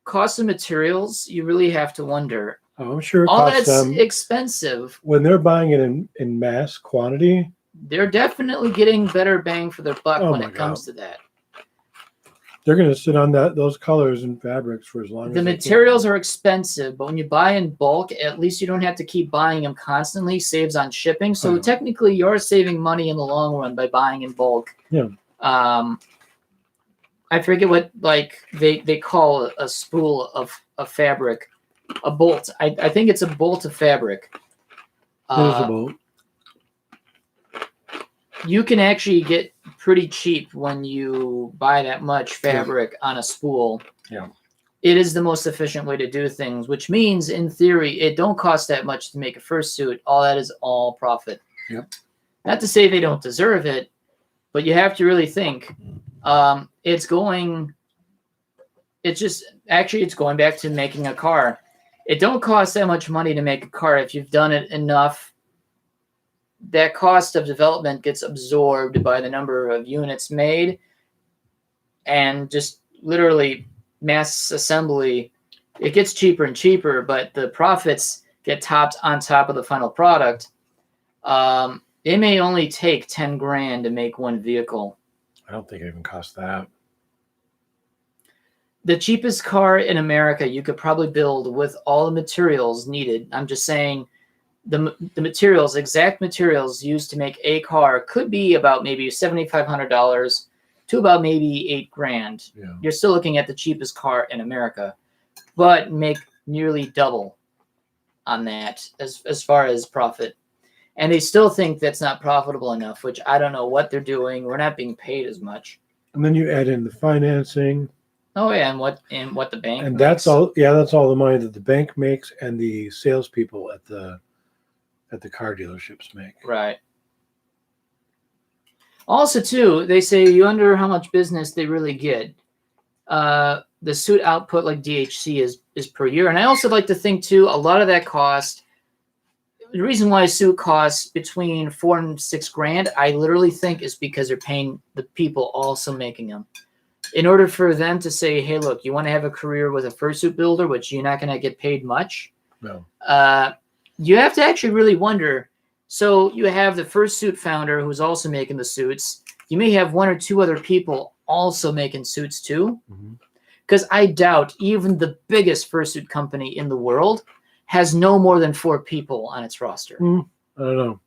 Speaker 2: cost of materials, you really have to wonder.
Speaker 1: Oh, I'm sure it
Speaker 2: all
Speaker 1: costs
Speaker 2: that's
Speaker 1: them
Speaker 2: expensive.
Speaker 1: When they're buying it in mass quantity,
Speaker 2: they're definitely getting better bang for their buck when it comes to that.
Speaker 1: They're going to sit on those colors and fabrics for as long as
Speaker 2: the materials are expensive, but when you buy in bulk, at least you don't have to keep buying them constantly. Saves on shipping, so technically you're saving money in the long run by buying in bulk.
Speaker 1: Yeah.
Speaker 2: I forget what they call a spool of fabric, a bolt. I think it's a bolt of fabric.
Speaker 1: It is a bolt.
Speaker 2: You can actually get pretty cheap when you buy that much fabric on a spool.
Speaker 1: Yeah.
Speaker 2: It is the most efficient way to do things, which means in theory, it don't cost that much to make a fursuit. All that is all profit.
Speaker 1: Yep.
Speaker 2: Not to say they don't deserve it, but you have to really think. It's going back to making a car. It don't cost that much money to make a car if you've done it enough. That cost of development gets absorbed by the number of units made, and just literally mass assembly. It gets cheaper and cheaper, but the profits get topped on top of the final product. It may only take $10,000 to make one vehicle.
Speaker 1: I don't think it even costs that.
Speaker 2: The cheapest car in America you could probably build with all the materials needed. I'm just saying. The materials, exact materials used to make a car could be about maybe $7,500. to about maybe $8,000.
Speaker 1: Yeah.
Speaker 2: You're still looking at the cheapest car in America, but make nearly double on that as far as profit. And they still think that's not profitable enough, which I don't know what they're doing. We're not being paid as much.
Speaker 1: And then you add in the financing.
Speaker 2: Oh yeah, and what the bank
Speaker 1: And
Speaker 2: makes.
Speaker 1: that's all. Yeah, that's all the money that the bank makes and the salespeople at the car dealerships make.
Speaker 2: Right. Also, too, they say you wonder how much business they really get. The suit output, like DHC, is per year. And I also like to think, too, a lot of that cost. The reason why a suit costs between $4,000 and $6,000, I literally think, is because they're paying the people also making them. In order for them to say, hey, look, you want to have a career with a fursuit builder, which you're not going to get paid much.
Speaker 1: No.
Speaker 2: You have to actually really wonder. So you have the fursuit founder who's also making the suits. You may have one or two other people also making suits too. Because I doubt even the biggest fursuit company in the world has no more than 4 people on its roster.
Speaker 1: I don't know.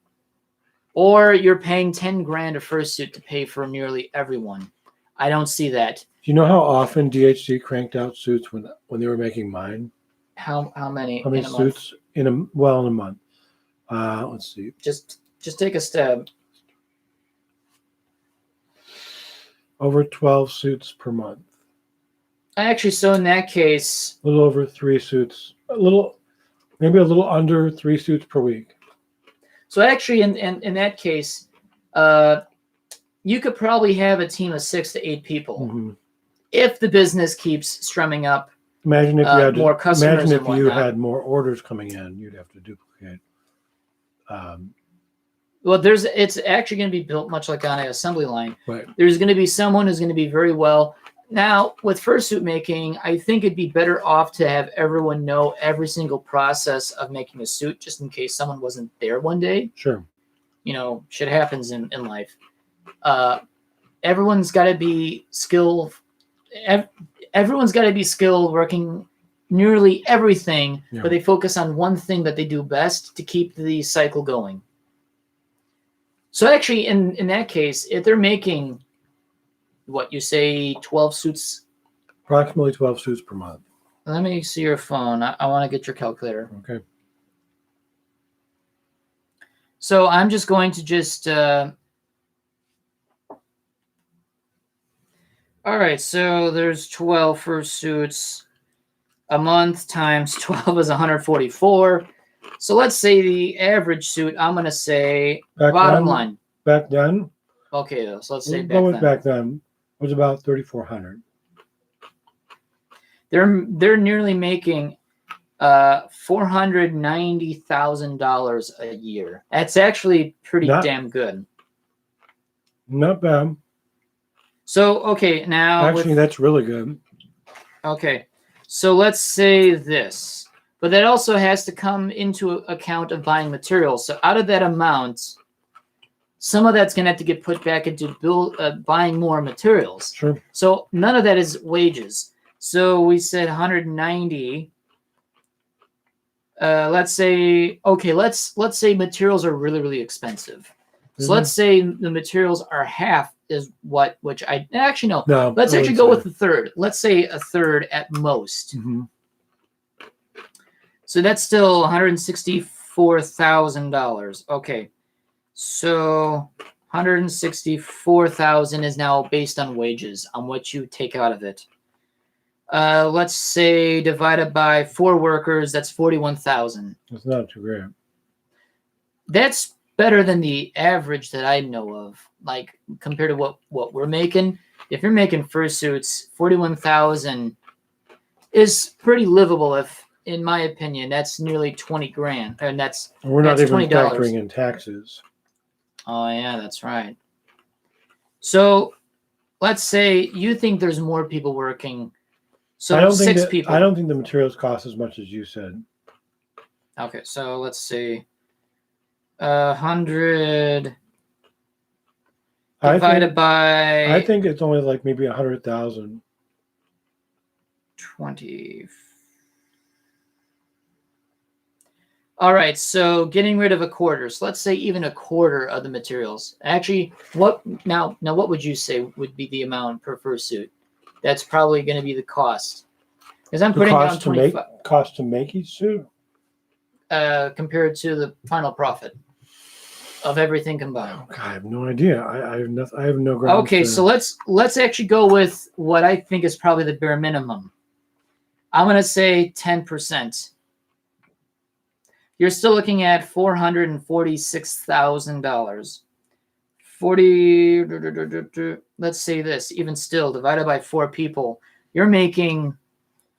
Speaker 2: Or you're paying $10,000 a fursuit to pay for nearly everyone. I don't see that.
Speaker 1: Do you know how often DHC cranked out suits when they were making mine?
Speaker 2: How many?
Speaker 1: How many
Speaker 2: in a
Speaker 1: suits
Speaker 2: month?
Speaker 1: in a month? Let's see.
Speaker 2: Just take a stab.
Speaker 1: Over 12 suits per month.
Speaker 2: Actually, so in that case,
Speaker 1: A little over 3 suits. Maybe a little under 3 suits per week.
Speaker 2: so actually in that case, you could probably have a team of 6 to 8 people if the business keeps strumming up.
Speaker 1: Imagine if you had
Speaker 2: more customers.
Speaker 1: Imagine if
Speaker 2: and
Speaker 1: you
Speaker 2: whatnot.
Speaker 1: had more orders coming in, you'd have to duplicate.
Speaker 2: Well, it's actually going to be built much like on an assembly line.
Speaker 1: Right.
Speaker 2: There's going to be someone who's going to be very well. Now, with fursuit making, I think it'd be better off to have everyone know every single process of making a suit, just in case someone wasn't there one day.
Speaker 1: Sure.
Speaker 2: You know, shit happens in life. Everyone's got to be skilled. Everyone's got to be skilled working nearly everything,
Speaker 1: Yeah.
Speaker 2: but they focus on one thing that they do best to keep the cycle going. So actually, in that case, if they're making, what you say, 12 suits?
Speaker 1: Approximately 12 suits per month.
Speaker 2: Let me see your phone. I want to get your calculator.
Speaker 1: Okay.
Speaker 2: So I'm just going to all right, so there's 12 fursuits. A month times 12 is 144. So let's say the average suit, I'm going to say bottom line.
Speaker 1: Back then?
Speaker 2: Okay, so let's say
Speaker 1: We'll go with
Speaker 2: back then.
Speaker 1: back then. Was about 3,400.
Speaker 2: They're nearly making $490,000 a year. That's actually pretty damn good.
Speaker 1: Not bad.
Speaker 2: So okay, now
Speaker 1: Actually, that's really good.
Speaker 2: okay, so let's say this, but that also has to come into account of buying materials. So out of that amount, some of that's going to have to get put back into buying more materials.
Speaker 1: Sure.
Speaker 2: So none of that is wages. So we said 190. Let's say materials are really, really expensive. So let's say the materials are half is which I actually no. Let's actually go with a third. Let's say a third at most. So that's still $164,000. Okay. So $164,000 is now based on wages, on what you take out of it. Let's say divided by 4 workers, that's $41,000.
Speaker 1: It's not too great.
Speaker 2: That's better than the average that I know of, like compared to what we're making. If you're making fursuits, $41,000 is pretty livable. If, in my opinion, that's nearly $20,000, and
Speaker 1: We're not even
Speaker 2: $20.
Speaker 1: factoring in taxes.
Speaker 2: Oh yeah, that's right. So let's say you think there's more people working. So
Speaker 1: I don't
Speaker 2: 6 people.
Speaker 1: I don't think the materials cost as much as you said.
Speaker 2: Okay, so let's see. 100 divided by.
Speaker 1: I think it's only like maybe 100,000.
Speaker 2: 20. All right, so getting rid of a quarter. So let's say even a quarter of the materials. Actually, what what would you say would be the amount per fursuit? That's probably going to be the cost. Because I'm
Speaker 1: The
Speaker 2: putting down
Speaker 1: cost to make
Speaker 2: 25
Speaker 1: cost to make each suit.
Speaker 2: compared to the final profit of everything combined.
Speaker 1: Oh, God, I have no idea. I have no grounds.
Speaker 2: Okay, so let's actually go with what I think is probably the bare minimum. I'm going to say 10%. You're still looking at $446,000. 40. Let's say this. Even still, divided by 4 people, you're making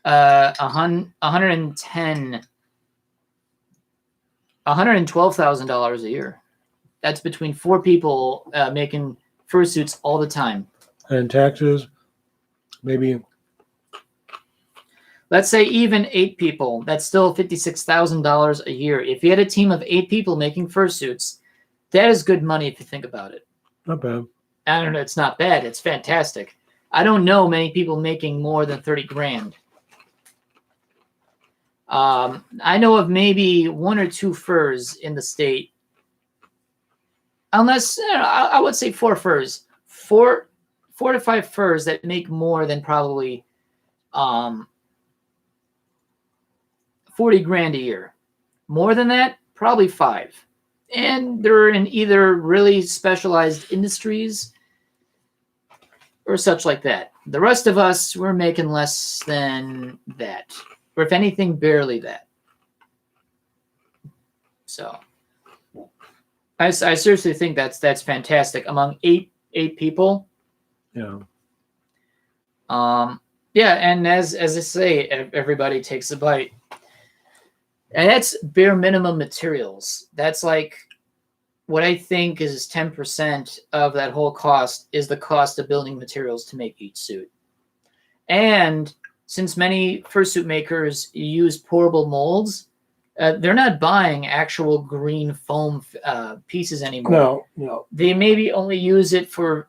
Speaker 2: $112,000 a year. That's between 4 people making fursuits all the time.
Speaker 1: And taxes, maybe.
Speaker 2: Let's say even 8 people. That's still $56,000 a year. If you had a team of 8 people making fursuits, that is good money if you think about it.
Speaker 1: Not bad.
Speaker 2: I don't know. It's not bad. It's fantastic. I don't know many people making more than 30 grand. I know of maybe 1 or 2 furs in the state. Unless, I would say 4 furs. 4 to 5 furs that make more than probably 40 grand a year. More than that, probably 5. And they're in either really specialized industries or such like that. The rest of us, we're making less than that. Or if anything, barely that. So I seriously think that's fantastic. Among eight people.
Speaker 1: Yeah.
Speaker 2: Yeah, and as I say, everybody takes a bite. And that's bare minimum materials. That's like what I think is 10% of that whole cost is the cost of building materials to make each suit. And since many fursuit makers use pourable molds, they're not buying actual green foam pieces anymore.
Speaker 1: No.
Speaker 2: They maybe only use it for,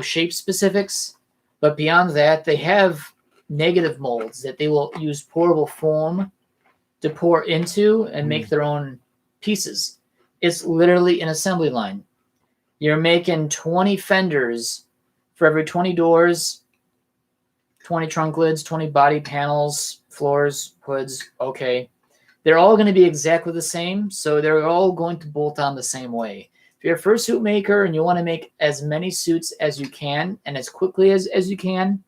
Speaker 2: shape specifics, but beyond that, they have negative molds that they will use pourable foam to pour into and make their own pieces. It's literally an assembly line. You're making 20 fenders for every 20 doors, 20 trunk lids, 20 body panels, floors, hoods. Okay. They're all going to be exactly the same, so they're all going to bolt on the same way. If you're a fursuit maker and you want to make as many suits as you can and as quickly as you can,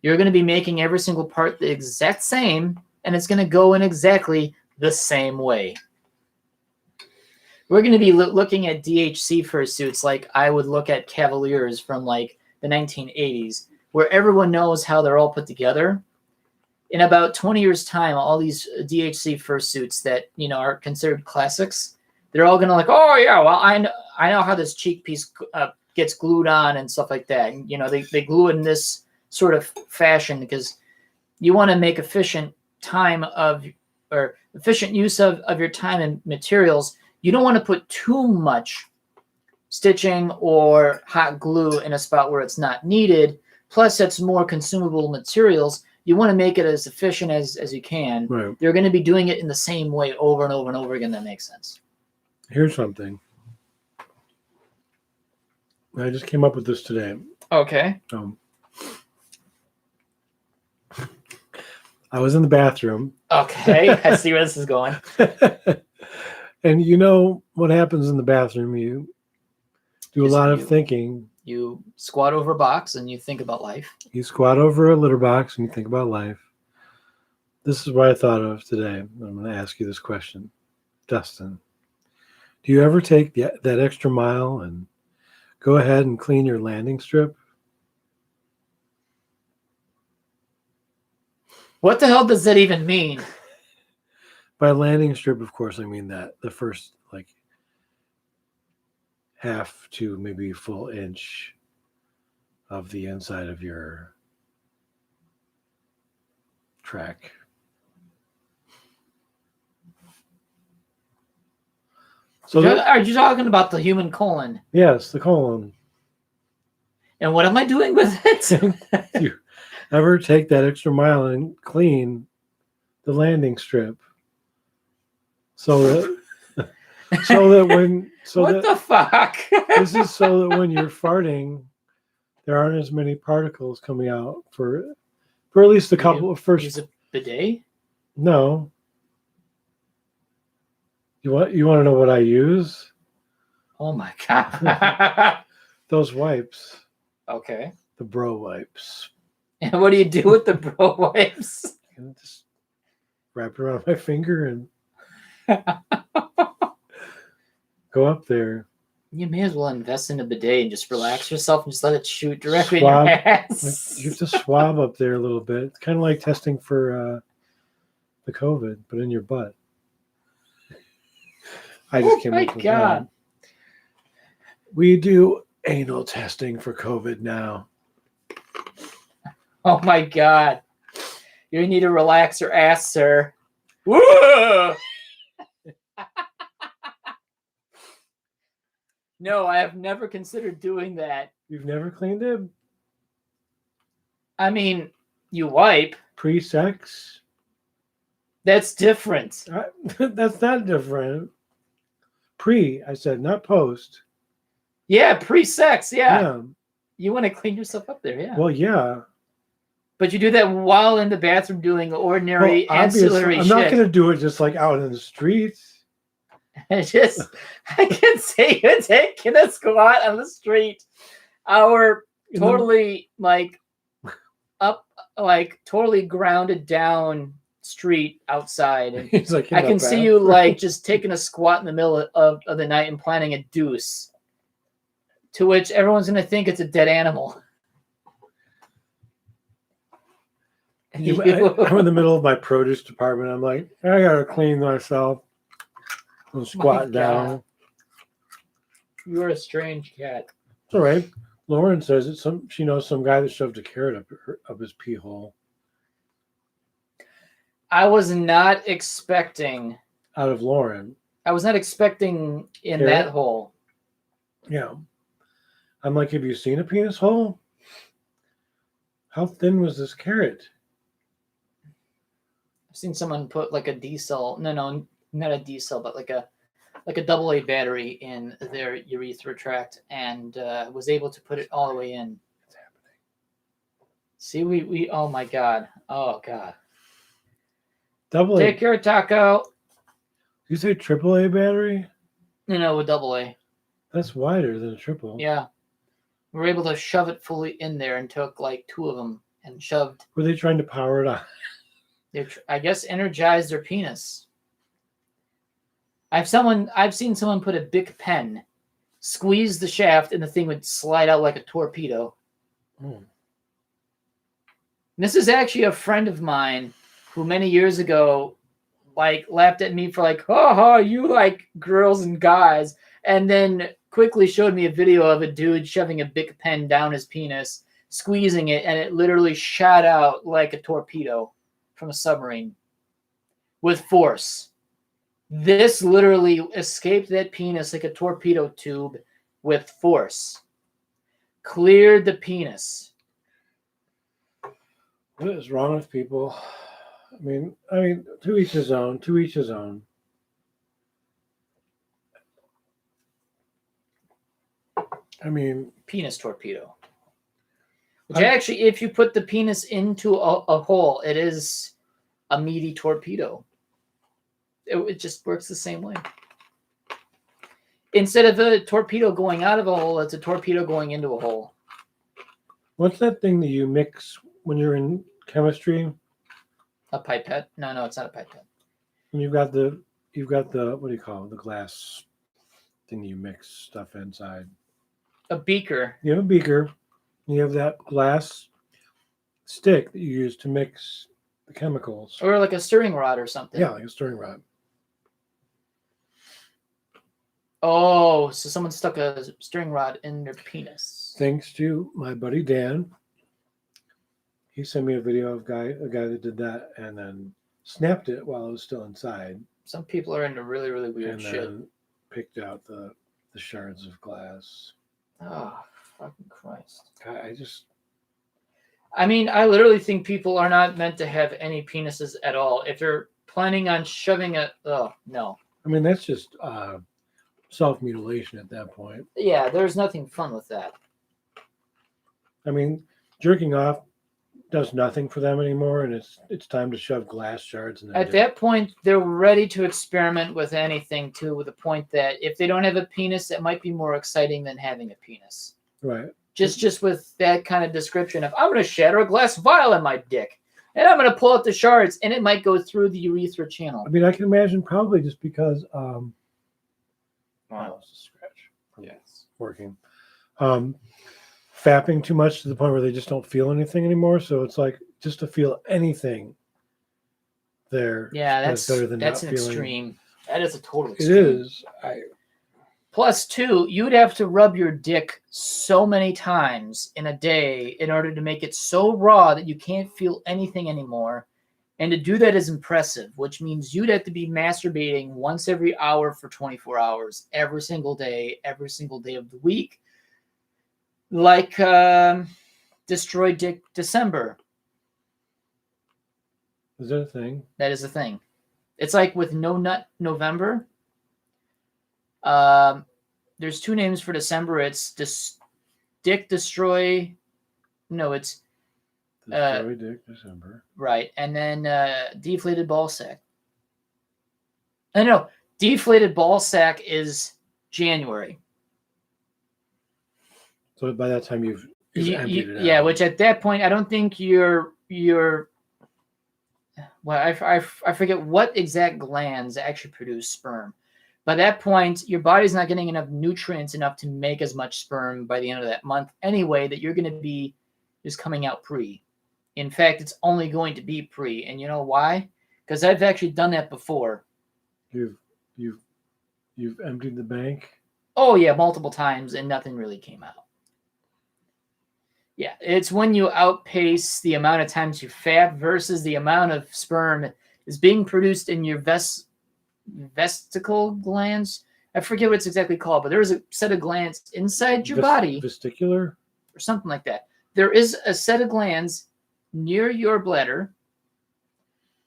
Speaker 2: you're going to be making every single part the exact same, and it's going to go in exactly the same way. We're going to be looking at DHC fursuits like I would look at Cavaliers from like the 1980s, where everyone knows how they're all put together. In about 20 years' time, all these DHC fursuits that are considered classics, they're all going to oh yeah, well I know how this cheek piece gets glued on and stuff like that. And, they glue it in this sort of fashion because you want to make efficient use of your time and materials. You don't want to put too much stitching or hot glue in a spot where it's not needed. Plus, it's more consumable materials. You want to make it as efficient as you can.
Speaker 1: Right.
Speaker 2: They're going to be doing it in the same way over and over and over again. That makes sense.
Speaker 1: Here's something. I just came up with this today.
Speaker 2: Okay.
Speaker 1: I was in the bathroom.
Speaker 2: Okay. I see where this is going.
Speaker 1: And what happens in the bathroom? You do a lot of thinking.
Speaker 2: You squat over a box and you think about life.
Speaker 1: You squat over a litter box and you think about life. This is what I thought of today. I'm going to ask you this question. Dustin, do you ever take that extra mile and go ahead and clean your landing strip?
Speaker 2: What the hell does that even mean?
Speaker 1: By landing strip, of course, I mean that the first half to maybe full inch of the inside of your track. So
Speaker 2: are you talking about the human colon?
Speaker 1: Yes, the colon.
Speaker 2: And what am I doing with it?
Speaker 1: You ever take that extra mile and clean the landing strip So that so that when so
Speaker 2: what
Speaker 1: that
Speaker 2: the fuck?
Speaker 1: this is so that when you're farting, there aren't as many particles coming out for at least a couple of first.
Speaker 2: Use a bidet?
Speaker 1: No. You want to know what I use?
Speaker 2: Oh my god.
Speaker 1: Those wipes,
Speaker 2: Okay.
Speaker 1: the bro wipes.
Speaker 2: And what do you do with the bro wipes?
Speaker 1: And just wrap it around my finger and go up there.
Speaker 2: You may as well invest in a bidet and just relax yourself and just let it shoot directly
Speaker 1: Swab.
Speaker 2: in your ass.
Speaker 1: You have to swab up there a little bit. It's kind of like testing for the COVID, but in your butt. I just came up with that. We do anal testing for COVID now.
Speaker 2: Oh my god. You need to relax your ass, sir. Whoa! No, I have never considered doing that.
Speaker 1: You've never cleaned it?
Speaker 2: I mean, you wipe.
Speaker 1: Pre-sex?
Speaker 2: That's different.
Speaker 1: That's not different. Pre, I said, not post.
Speaker 2: Yeah, pre-sex. Yeah.
Speaker 1: Yeah.
Speaker 2: You want to clean yourself up there, yeah.
Speaker 1: Well, yeah.
Speaker 2: But you do that while in the bathroom doing ordinary ancillary
Speaker 1: I'm
Speaker 2: shit.
Speaker 1: not going to do it just like out in the streets.
Speaker 2: It's just, I can see you taking a squat on the street. Our totally totally grounded down street outside. And
Speaker 1: He's like,
Speaker 2: I can see you like just taking a squat in the middle of the night and planning a deuce. To which everyone's going to think it's a dead animal.
Speaker 1: I'm in the middle of my produce department. I'm like, I got to clean myself. And squat down.
Speaker 2: You're a strange cat.
Speaker 1: It's all right. Lauren says she knows some guy that shoved a carrot up his pee hole.
Speaker 2: I was not expecting.
Speaker 1: Out of Lauren.
Speaker 2: I was not expecting in
Speaker 1: carrot?
Speaker 2: that hole.
Speaker 1: Yeah. I'm like, have you seen a penis hole? How thin was this carrot?
Speaker 2: I've seen someone put like a D cell. No, not a D cell, but like a AA battery in their urethra tract, and was able to put it all the way in.
Speaker 1: It's happening.
Speaker 2: See, we oh my god. Oh god.
Speaker 1: AA.
Speaker 2: Take your taco.
Speaker 1: You say AAA battery?
Speaker 2: No, with AA.
Speaker 1: That's wider than a triple.
Speaker 2: Yeah. We were able to shove it fully in there and took like 2 of them and shoved.
Speaker 1: Were they trying to power it on?
Speaker 2: I guess energized their penis. I've seen someone put a Bic pen, squeeze the shaft, and the thing would slide out like a torpedo. This is actually a friend of mine who many years ago laughed at me for ha, you like girls and guys, and then quickly showed me a video of a dude shoving a Bic pen down his penis, squeezing it, and it literally shot out like a torpedo from a submarine with force. This literally escaped that penis like a torpedo tube with force. Cleared the penis.
Speaker 1: What is wrong with people? I mean, to each his own. To each his own. I mean,
Speaker 2: penis torpedo. Which actually, if you put the penis into a hole, it is a meaty torpedo. It just works the same way. Instead of a torpedo going out of a hole, it's a torpedo going into a hole.
Speaker 1: What's that thing that you mix when you're in chemistry?
Speaker 2: A pipette? No, it's not a pipette.
Speaker 1: And you've got the what do you call it? The glass thing you mix stuff inside.
Speaker 2: A beaker.
Speaker 1: You have a beaker. You have that glass stick that you use to mix the chemicals.
Speaker 2: Or like a stirring rod or something.
Speaker 1: Yeah, like a stirring rod.
Speaker 2: Oh, so someone stuck a stirring rod in their penis.
Speaker 1: Thanks to my buddy Dan. He sent me a video of a guy that did that and then snapped it while it was still inside.
Speaker 2: Some people are into really, really weird shit.
Speaker 1: Then picked out the shards of glass.
Speaker 2: Oh, fucking Christ.
Speaker 1: I
Speaker 2: I literally think people are not meant to have any penises at all. If you're planning on shoving no.
Speaker 1: I mean, that's just self-mutilation at that point.
Speaker 2: Yeah, there's nothing fun with that.
Speaker 1: I mean, jerking off does nothing for them anymore, and it's time to shove glass shards in their
Speaker 2: At
Speaker 1: dick.
Speaker 2: that point, they're ready to experiment with anything too, with the point that if they don't have a penis, it might be more exciting than having a penis.
Speaker 1: Right.
Speaker 2: Just with that kind of description of, I'm going to shatter a glass vial in my dick, and I'm going to pull out the shards, and it might go through the urethra channel.
Speaker 1: I mean, I can imagine probably just because
Speaker 2: Wow.
Speaker 1: it's a scratch from
Speaker 2: Yes.
Speaker 1: working. Fapping too much to the point where they just don't feel anything anymore. So it's like just to feel anything there.
Speaker 2: Yeah, that's
Speaker 1: better than
Speaker 2: an
Speaker 1: not feeling.
Speaker 2: extreme. That is a total
Speaker 1: It
Speaker 2: extreme.
Speaker 1: is.
Speaker 2: Plus, two, you'd have to rub your dick so many times in a day in order to make it so raw that you can't feel anything anymore. And to do that is impressive, which means you'd have to be masturbating once every hour for 24 hours, every single day of the week. Like Destroy Dick December.
Speaker 1: Is that a thing?
Speaker 2: That is a thing. It's like with No Nut November. There's two names for December. It's Dick Destroy. No, it's
Speaker 1: Destroy Dick December.
Speaker 2: right, and then Deflated Ball Sack. No, Deflated Ball Sack is January.
Speaker 1: So by that time you've emptied it out.
Speaker 2: Yeah, which at that point I don't think you're. Well, I forget what exact glands actually produce sperm. By that point, your body's not getting enough nutrients enough to make as much sperm by the end of that month anyway, that you're going to be just coming out pre. In fact, it's only going to be pre. And you know why? Because I've actually done that before.
Speaker 1: You've emptied the bank?
Speaker 2: Oh, yeah, multiple times, and nothing really came out. Yeah, it's when you outpace the amount of times you fap versus the amount of sperm is being produced in your vesicle glands. I forget what it's exactly called, but there's a set of glands inside your body.
Speaker 1: Vesticular?
Speaker 2: Or something like that. There is a set of glands near your bladder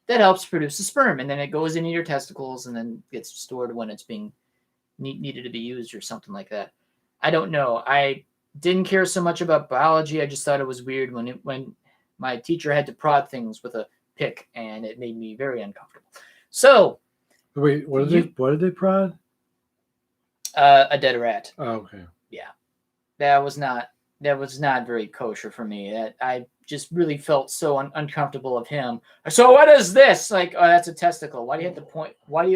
Speaker 2: that helps produce the sperm, and then it goes into your testicles and then gets stored when it's being needed to be used or something like that. I don't know. I didn't care so much about biology. I just thought it was weird when my teacher had to prod things with a pick, and it made me very uncomfortable. So,
Speaker 1: wait, what did they prod?
Speaker 2: A dead rat.
Speaker 1: Oh, okay.
Speaker 2: Yeah, that was not very kosher for me. I just really felt so uncomfortable of him. So what is this? Like, oh, that's a testicle. Why do you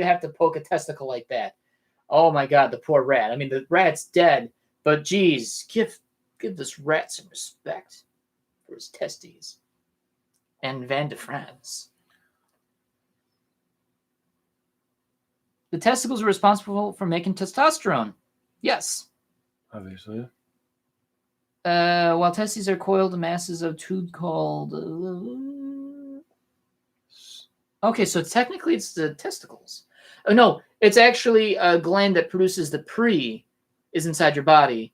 Speaker 2: have to poke a testicle like that? Oh my God, the poor rat. I mean, the rat's dead, but geez, give this rat some respect for his testes. And Van de France. The testicles are responsible for making testosterone. Yes.
Speaker 1: Obviously.
Speaker 2: While testes are coiled masses of tube called... Okay, so technically it's the testicles. Oh, no, it's actually a gland that produces the pre is inside your body.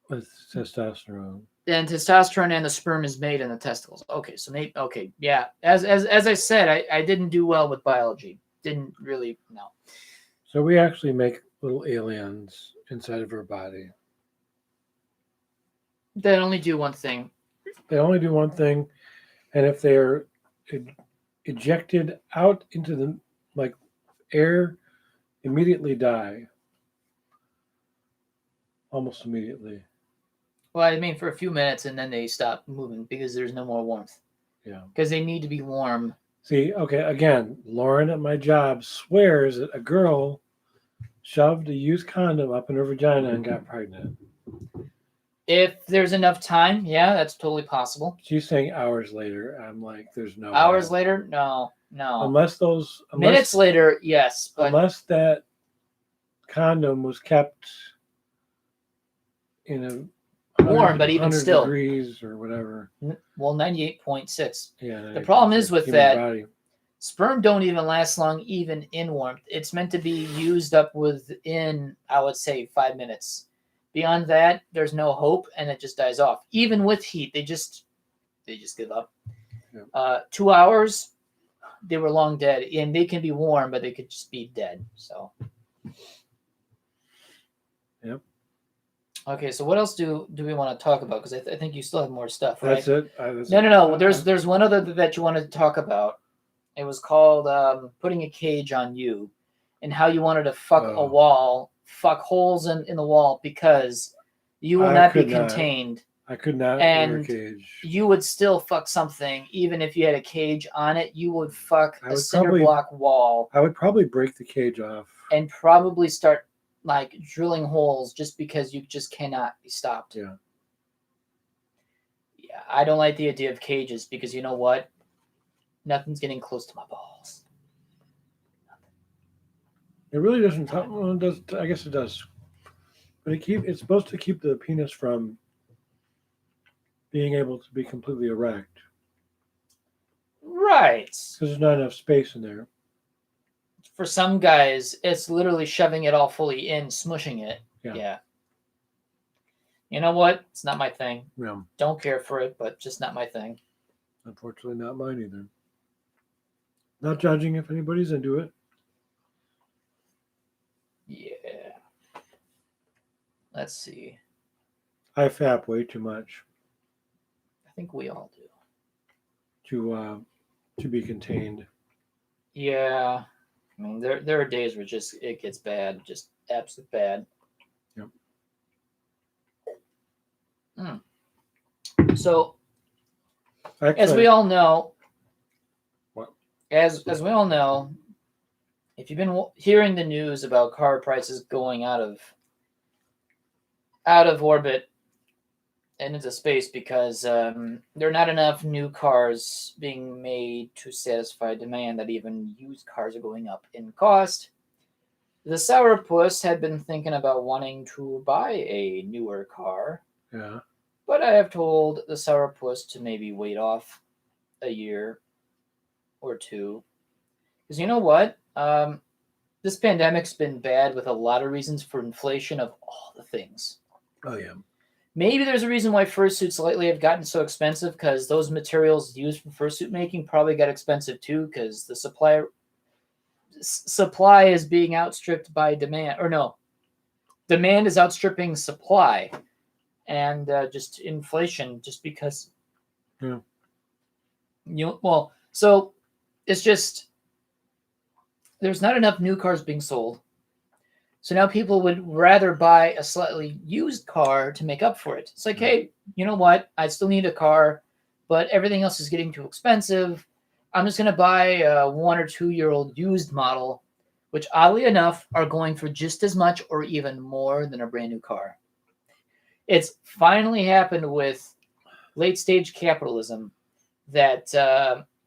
Speaker 1: With testosterone.
Speaker 2: And testosterone and the sperm is made in the testicles. Okay, so maybe... Okay, yeah. As I said, I didn't do well with biology. Didn't really... No.
Speaker 1: So we actually make little aliens inside of our body.
Speaker 2: They only do one thing.
Speaker 1: They only do one thing, and if they're ejected out into the air, immediately die. Almost immediately.
Speaker 2: Well, I mean, for a few minutes, and then they stop moving because there's no more warmth.
Speaker 1: Yeah.
Speaker 2: Because they need to be warm.
Speaker 1: See, okay, again, Lauren at my job swears that a girl shoved a used condom up in her vagina and got pregnant.
Speaker 2: If there's enough time, yeah, that's totally possible.
Speaker 1: She's saying hours later. I'm like, there's no
Speaker 2: hours
Speaker 1: way.
Speaker 2: Later? No.
Speaker 1: Unless
Speaker 2: minutes later, yes. But
Speaker 1: unless that condom was kept in a
Speaker 2: warm, but even still
Speaker 1: degrees or whatever.
Speaker 2: Well, 98.6.
Speaker 1: Yeah.
Speaker 2: The problem is with that,
Speaker 1: body.
Speaker 2: Sperm don't even last long, even in warmth. It's meant to be used up within, I would say, 5 minutes. Beyond that, there's no hope, and it just dies off. Even with heat, they just give up.
Speaker 1: Yeah.
Speaker 2: 2 hours, they were long dead, and they can be warm, but they could just be dead. So.
Speaker 1: Yep.
Speaker 2: Okay, so what else do we want to talk about? Because I think you still have more stuff, right?
Speaker 1: That's it.
Speaker 2: No. There's one other that you wanted to talk about. It was called putting a cage on you, and how you wanted to fuck a wall, fuck holes in the wall because you will not be contained.
Speaker 1: I could not wear a cage.
Speaker 2: You would still fuck something, even if you had a cage on it. You would fuck a cinder block wall.
Speaker 1: I would probably break the cage off.
Speaker 2: And probably start like drilling holes just because you just cannot be stopped.
Speaker 1: Yeah.
Speaker 2: Yeah, I don't like the idea of cages because you know what? Nothing's getting close to my balls.
Speaker 1: It really doesn't. Well, it does. I guess it does. But it's supposed to keep the penis from being able to be completely erect.
Speaker 2: Right.
Speaker 1: Because there's not enough space in there.
Speaker 2: For some guys, it's literally shoving it all fully in, smushing it. Yeah. You know what? It's not my thing.
Speaker 1: Yeah.
Speaker 2: Don't care for it, but just not my thing.
Speaker 1: Unfortunately, not mine either. Not judging if anybody's into it.
Speaker 2: Yeah. Let's see.
Speaker 1: I fap way too much.
Speaker 2: I think we all do.
Speaker 1: To be contained.
Speaker 2: Yeah. I mean, there are days where it gets bad, just absolute bad.
Speaker 1: Yep.
Speaker 2: So,
Speaker 1: Actually,
Speaker 2: as we all know,
Speaker 1: what?
Speaker 2: As we all know, if you've been hearing the news about car prices going out of orbit and into space because there are not enough new cars being made to satisfy demand, that even used cars are going up in cost, the sourpuss had been thinking about wanting to buy a newer car.
Speaker 1: Yeah.
Speaker 2: But I have told the sourpuss to maybe wait off a year or two. Because you know what? This pandemic's been bad with a lot of reasons for inflation of all the things.
Speaker 1: Oh, yeah.
Speaker 2: Maybe there's a reason why fursuits lately have gotten so expensive, because those materials used for fursuit making probably got expensive too, because the supply is being outstripped by demand. Or no, demand is outstripping supply. And just inflation, just because.
Speaker 1: Yeah.
Speaker 2: So it's just there's not enough new cars being sold. So now people would rather buy a slightly used car to make up for it. It's like, hey, you know what? I still need a car, but everything else is getting too expensive. I'm just going to buy a 1 or 2 year old used model, which oddly enough are going for just as much or even more than a brand new car. It's finally happened with late stage capitalism that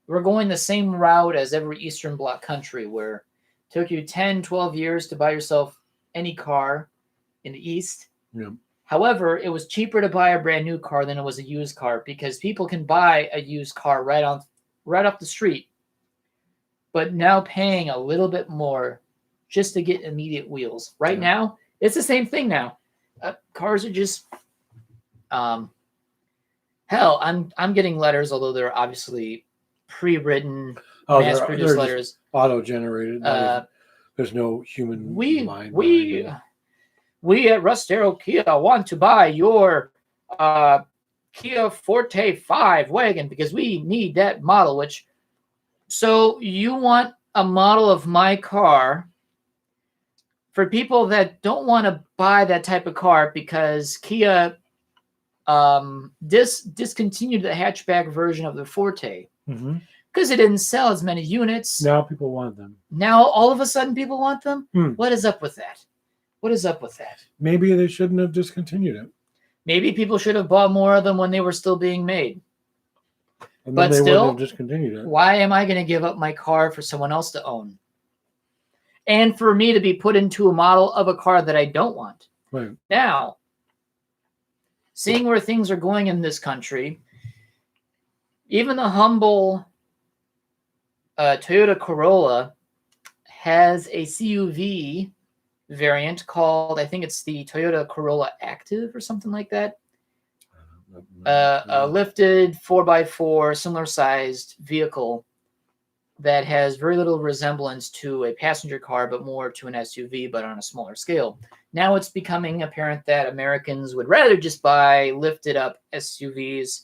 Speaker 2: we're going the same route as every Eastern Bloc country, where it took you 10, 12 years to buy yourself any car in the East.
Speaker 1: Yeah.
Speaker 2: However, it was cheaper to buy a brand new car than it was a used car, because people can buy a used car right off the street, but now paying a little bit more just to get immediate wheels. Right now, it's the same thing now. Cars are just hell. I'm getting letters, although they're obviously pre-written, mass-produced letters,
Speaker 1: auto-generated. There's no human mind.
Speaker 2: We at Rust Arrow Kia want to buy your Kia Forte 5 wagon because we need that model. So you want a model of my car for people that don't want to buy that type of car because Kia discontinued the hatchback version of the Forte because it didn't sell as many units.
Speaker 1: Now people want them.
Speaker 2: Now all of a sudden people want them? What is up with that? What is up with that?
Speaker 1: Maybe they shouldn't have discontinued it.
Speaker 2: Maybe people should have bought more of them when they were still being made.
Speaker 1: And then they wouldn't have discontinued it.
Speaker 2: Why am I going to give up my car for someone else to own? And for me to be put into a model of a car that I don't want.
Speaker 1: Right.
Speaker 2: Now, seeing where things are going in this country, even the humble Toyota Corolla has a CUV variant called, I think it's the Toyota Corolla Active or something like that. A lifted 4x4, similar sized vehicle that has very little resemblance to a passenger car, but more to an SUV, but on a smaller scale. Now it's becoming apparent that Americans would rather just buy lifted up SUVs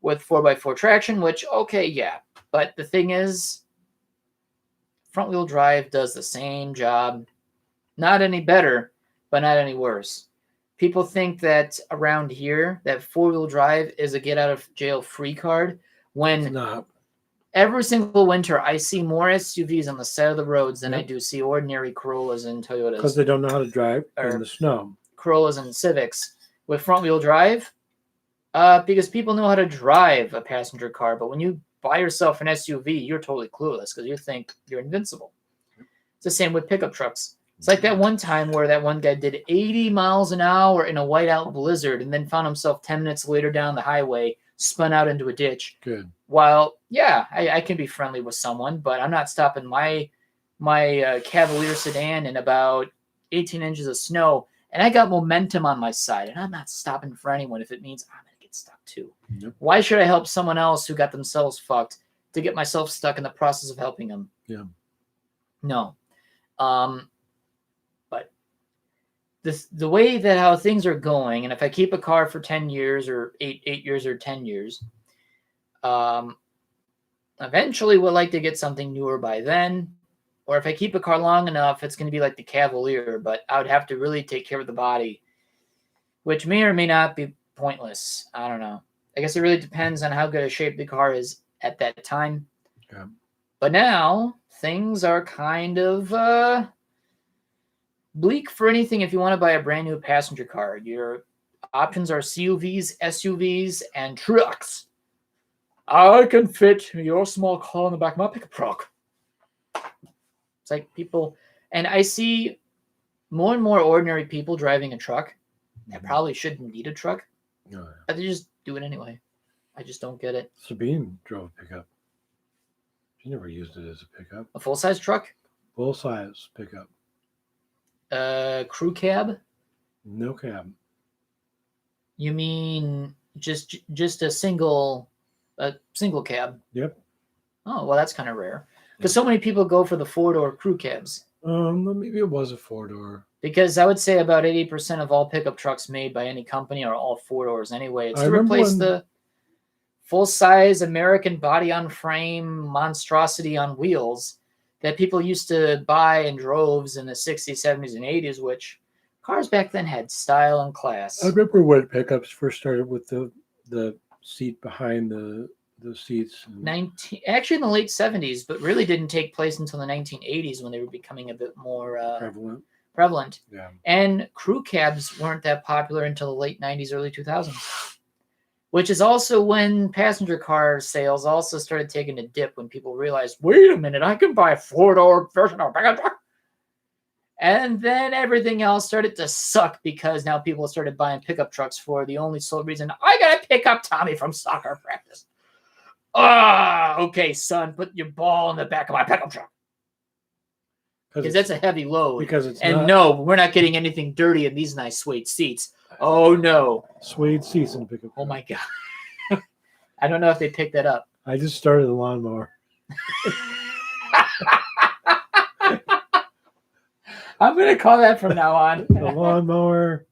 Speaker 2: with 4x4 traction, which, okay, yeah. But the thing is, front wheel drive does the same job. Not any better, but not any worse. People think that around here, that 4-wheel drive is a get out of jail free card, when
Speaker 1: It's not.
Speaker 2: every single winter I see more SUVs on the side of the roads than I do see ordinary Corollas and Toyotas.
Speaker 1: Because they don't know how to drive in the snow.
Speaker 2: Corollas and Civics with front wheel drive, because people know how to drive a passenger car. But when you buy yourself an SUV, you're totally clueless because you think you're invincible. It's the same with pickup trucks. It's like that one time where that one guy did 80 miles an hour in a whiteout blizzard and then found himself 10 minutes later down the highway, spun out into a ditch.
Speaker 1: Good.
Speaker 2: While, yeah, I can be friendly with someone, but I'm not stopping my Cavalier sedan in about 18 inches of snow, and I got momentum on my side, and I'm not stopping for anyone if it means I'm going to get stuck too.
Speaker 1: Yep.
Speaker 2: Why should I help someone else who got themselves fucked to get myself stuck in the process of helping them?
Speaker 1: Yeah.
Speaker 2: No. But the way that how things are going, and if I keep a car for 10 years or 8 years or 10 years, eventually we'll like to get something newer by then. Or if I keep a car long enough, it's going to be like the Cavalier, but I would have to really take care of the body, which may or may not be pointless. I don't know. I guess it really depends on how good a shape the car is at that time.
Speaker 1: Yeah.
Speaker 2: But now things are kind of bleak for anything if you want to buy a brand new passenger car. Your options are CUVs, SUVs, and trucks. I can fit your small car in the back of my pickup truck. It's like people, and I see more and more ordinary people driving a truck that probably shouldn't need a truck, but they just do it anyway. I just don't get it.
Speaker 1: Sabine drove a pickup. She never used it as a pickup.
Speaker 2: A full-size truck?
Speaker 1: Full-size pickup.
Speaker 2: Crew cab?
Speaker 1: No cab.
Speaker 2: You mean just a single cab?
Speaker 1: Yep.
Speaker 2: Oh, well, that's kind of rare. Because so many people go for the 4-door crew cabs.
Speaker 1: Maybe it was a 4-door.
Speaker 2: Because I would say about 80% of all pickup trucks made by any company are all 4-doors anyway. It's to replace the full-size American body-on-frame monstrosity on wheels that people used to buy in droves in the 60s, 70s, and 80s, which cars back then had style and class.
Speaker 1: I remember when pickups first started with the seat behind the seats.
Speaker 2: Actually in the late 70s, but really didn't take place until the 1980s when they were becoming a bit more prevalent.
Speaker 1: Yeah.
Speaker 2: And crew cabs weren't that popular until the late 90s, early 2000s, which is also when passenger car sales also started taking a dip when people realized, wait a minute, I can buy a 4-door version of a pickup truck. And then everything else started to suck because now people started buying pickup trucks for the only sole reason, I got to pick up Tommy from soccer practice. Okay, son, put your ball in the back of my pickup truck. Because that's a heavy load. No, we're not getting anything dirty in these nice suede seats. Oh, no.
Speaker 1: Suede seats in pickup truck.
Speaker 2: Oh, my God. I don't know if they picked that up.
Speaker 1: I just started the lawnmower.
Speaker 2: I'm going to call that from now on.
Speaker 1: The lawnmower.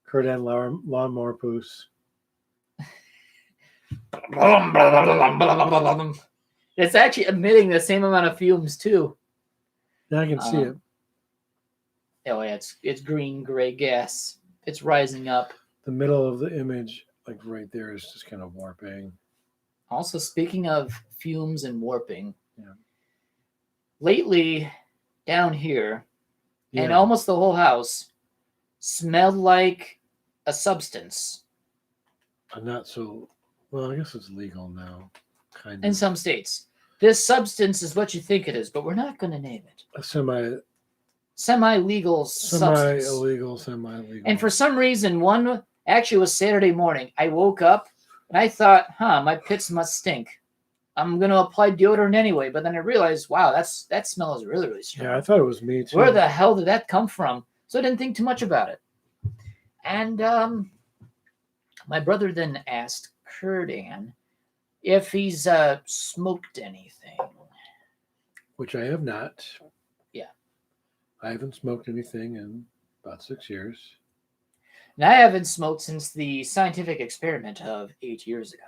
Speaker 1: Kurt and lawnmower poos.
Speaker 2: It's actually emitting the same amount of fumes too.
Speaker 1: Yeah, I can see it.
Speaker 2: Oh yeah, it's green gray gas. It's rising up.
Speaker 1: The middle of the image, like right there, is just kind of warping.
Speaker 2: Also, speaking of fumes and warping,
Speaker 1: yeah.
Speaker 2: Lately down here, and almost the whole house smelled like a substance.
Speaker 1: Not so. Well, I guess it's legal now, kind of.
Speaker 2: In some states. This substance is what you think it is, but we're not going to name it.
Speaker 1: A semi-legal
Speaker 2: substance.
Speaker 1: Semi-legal.
Speaker 2: And for some reason, actually was Saturday morning. I woke up and I thought, my pits must stink. I'm going to apply deodorant anyway. But then I realized, wow, that smell is really, really strong.
Speaker 1: Yeah, I thought it was me too.
Speaker 2: Where the hell did that come from? So I didn't think too much about it. And my brother then asked Kurdan if he's smoked anything.
Speaker 1: Which I have not.
Speaker 2: Yeah.
Speaker 1: I haven't smoked anything in about 6 years.
Speaker 2: And I haven't smoked since the scientific experiment of 8 years ago.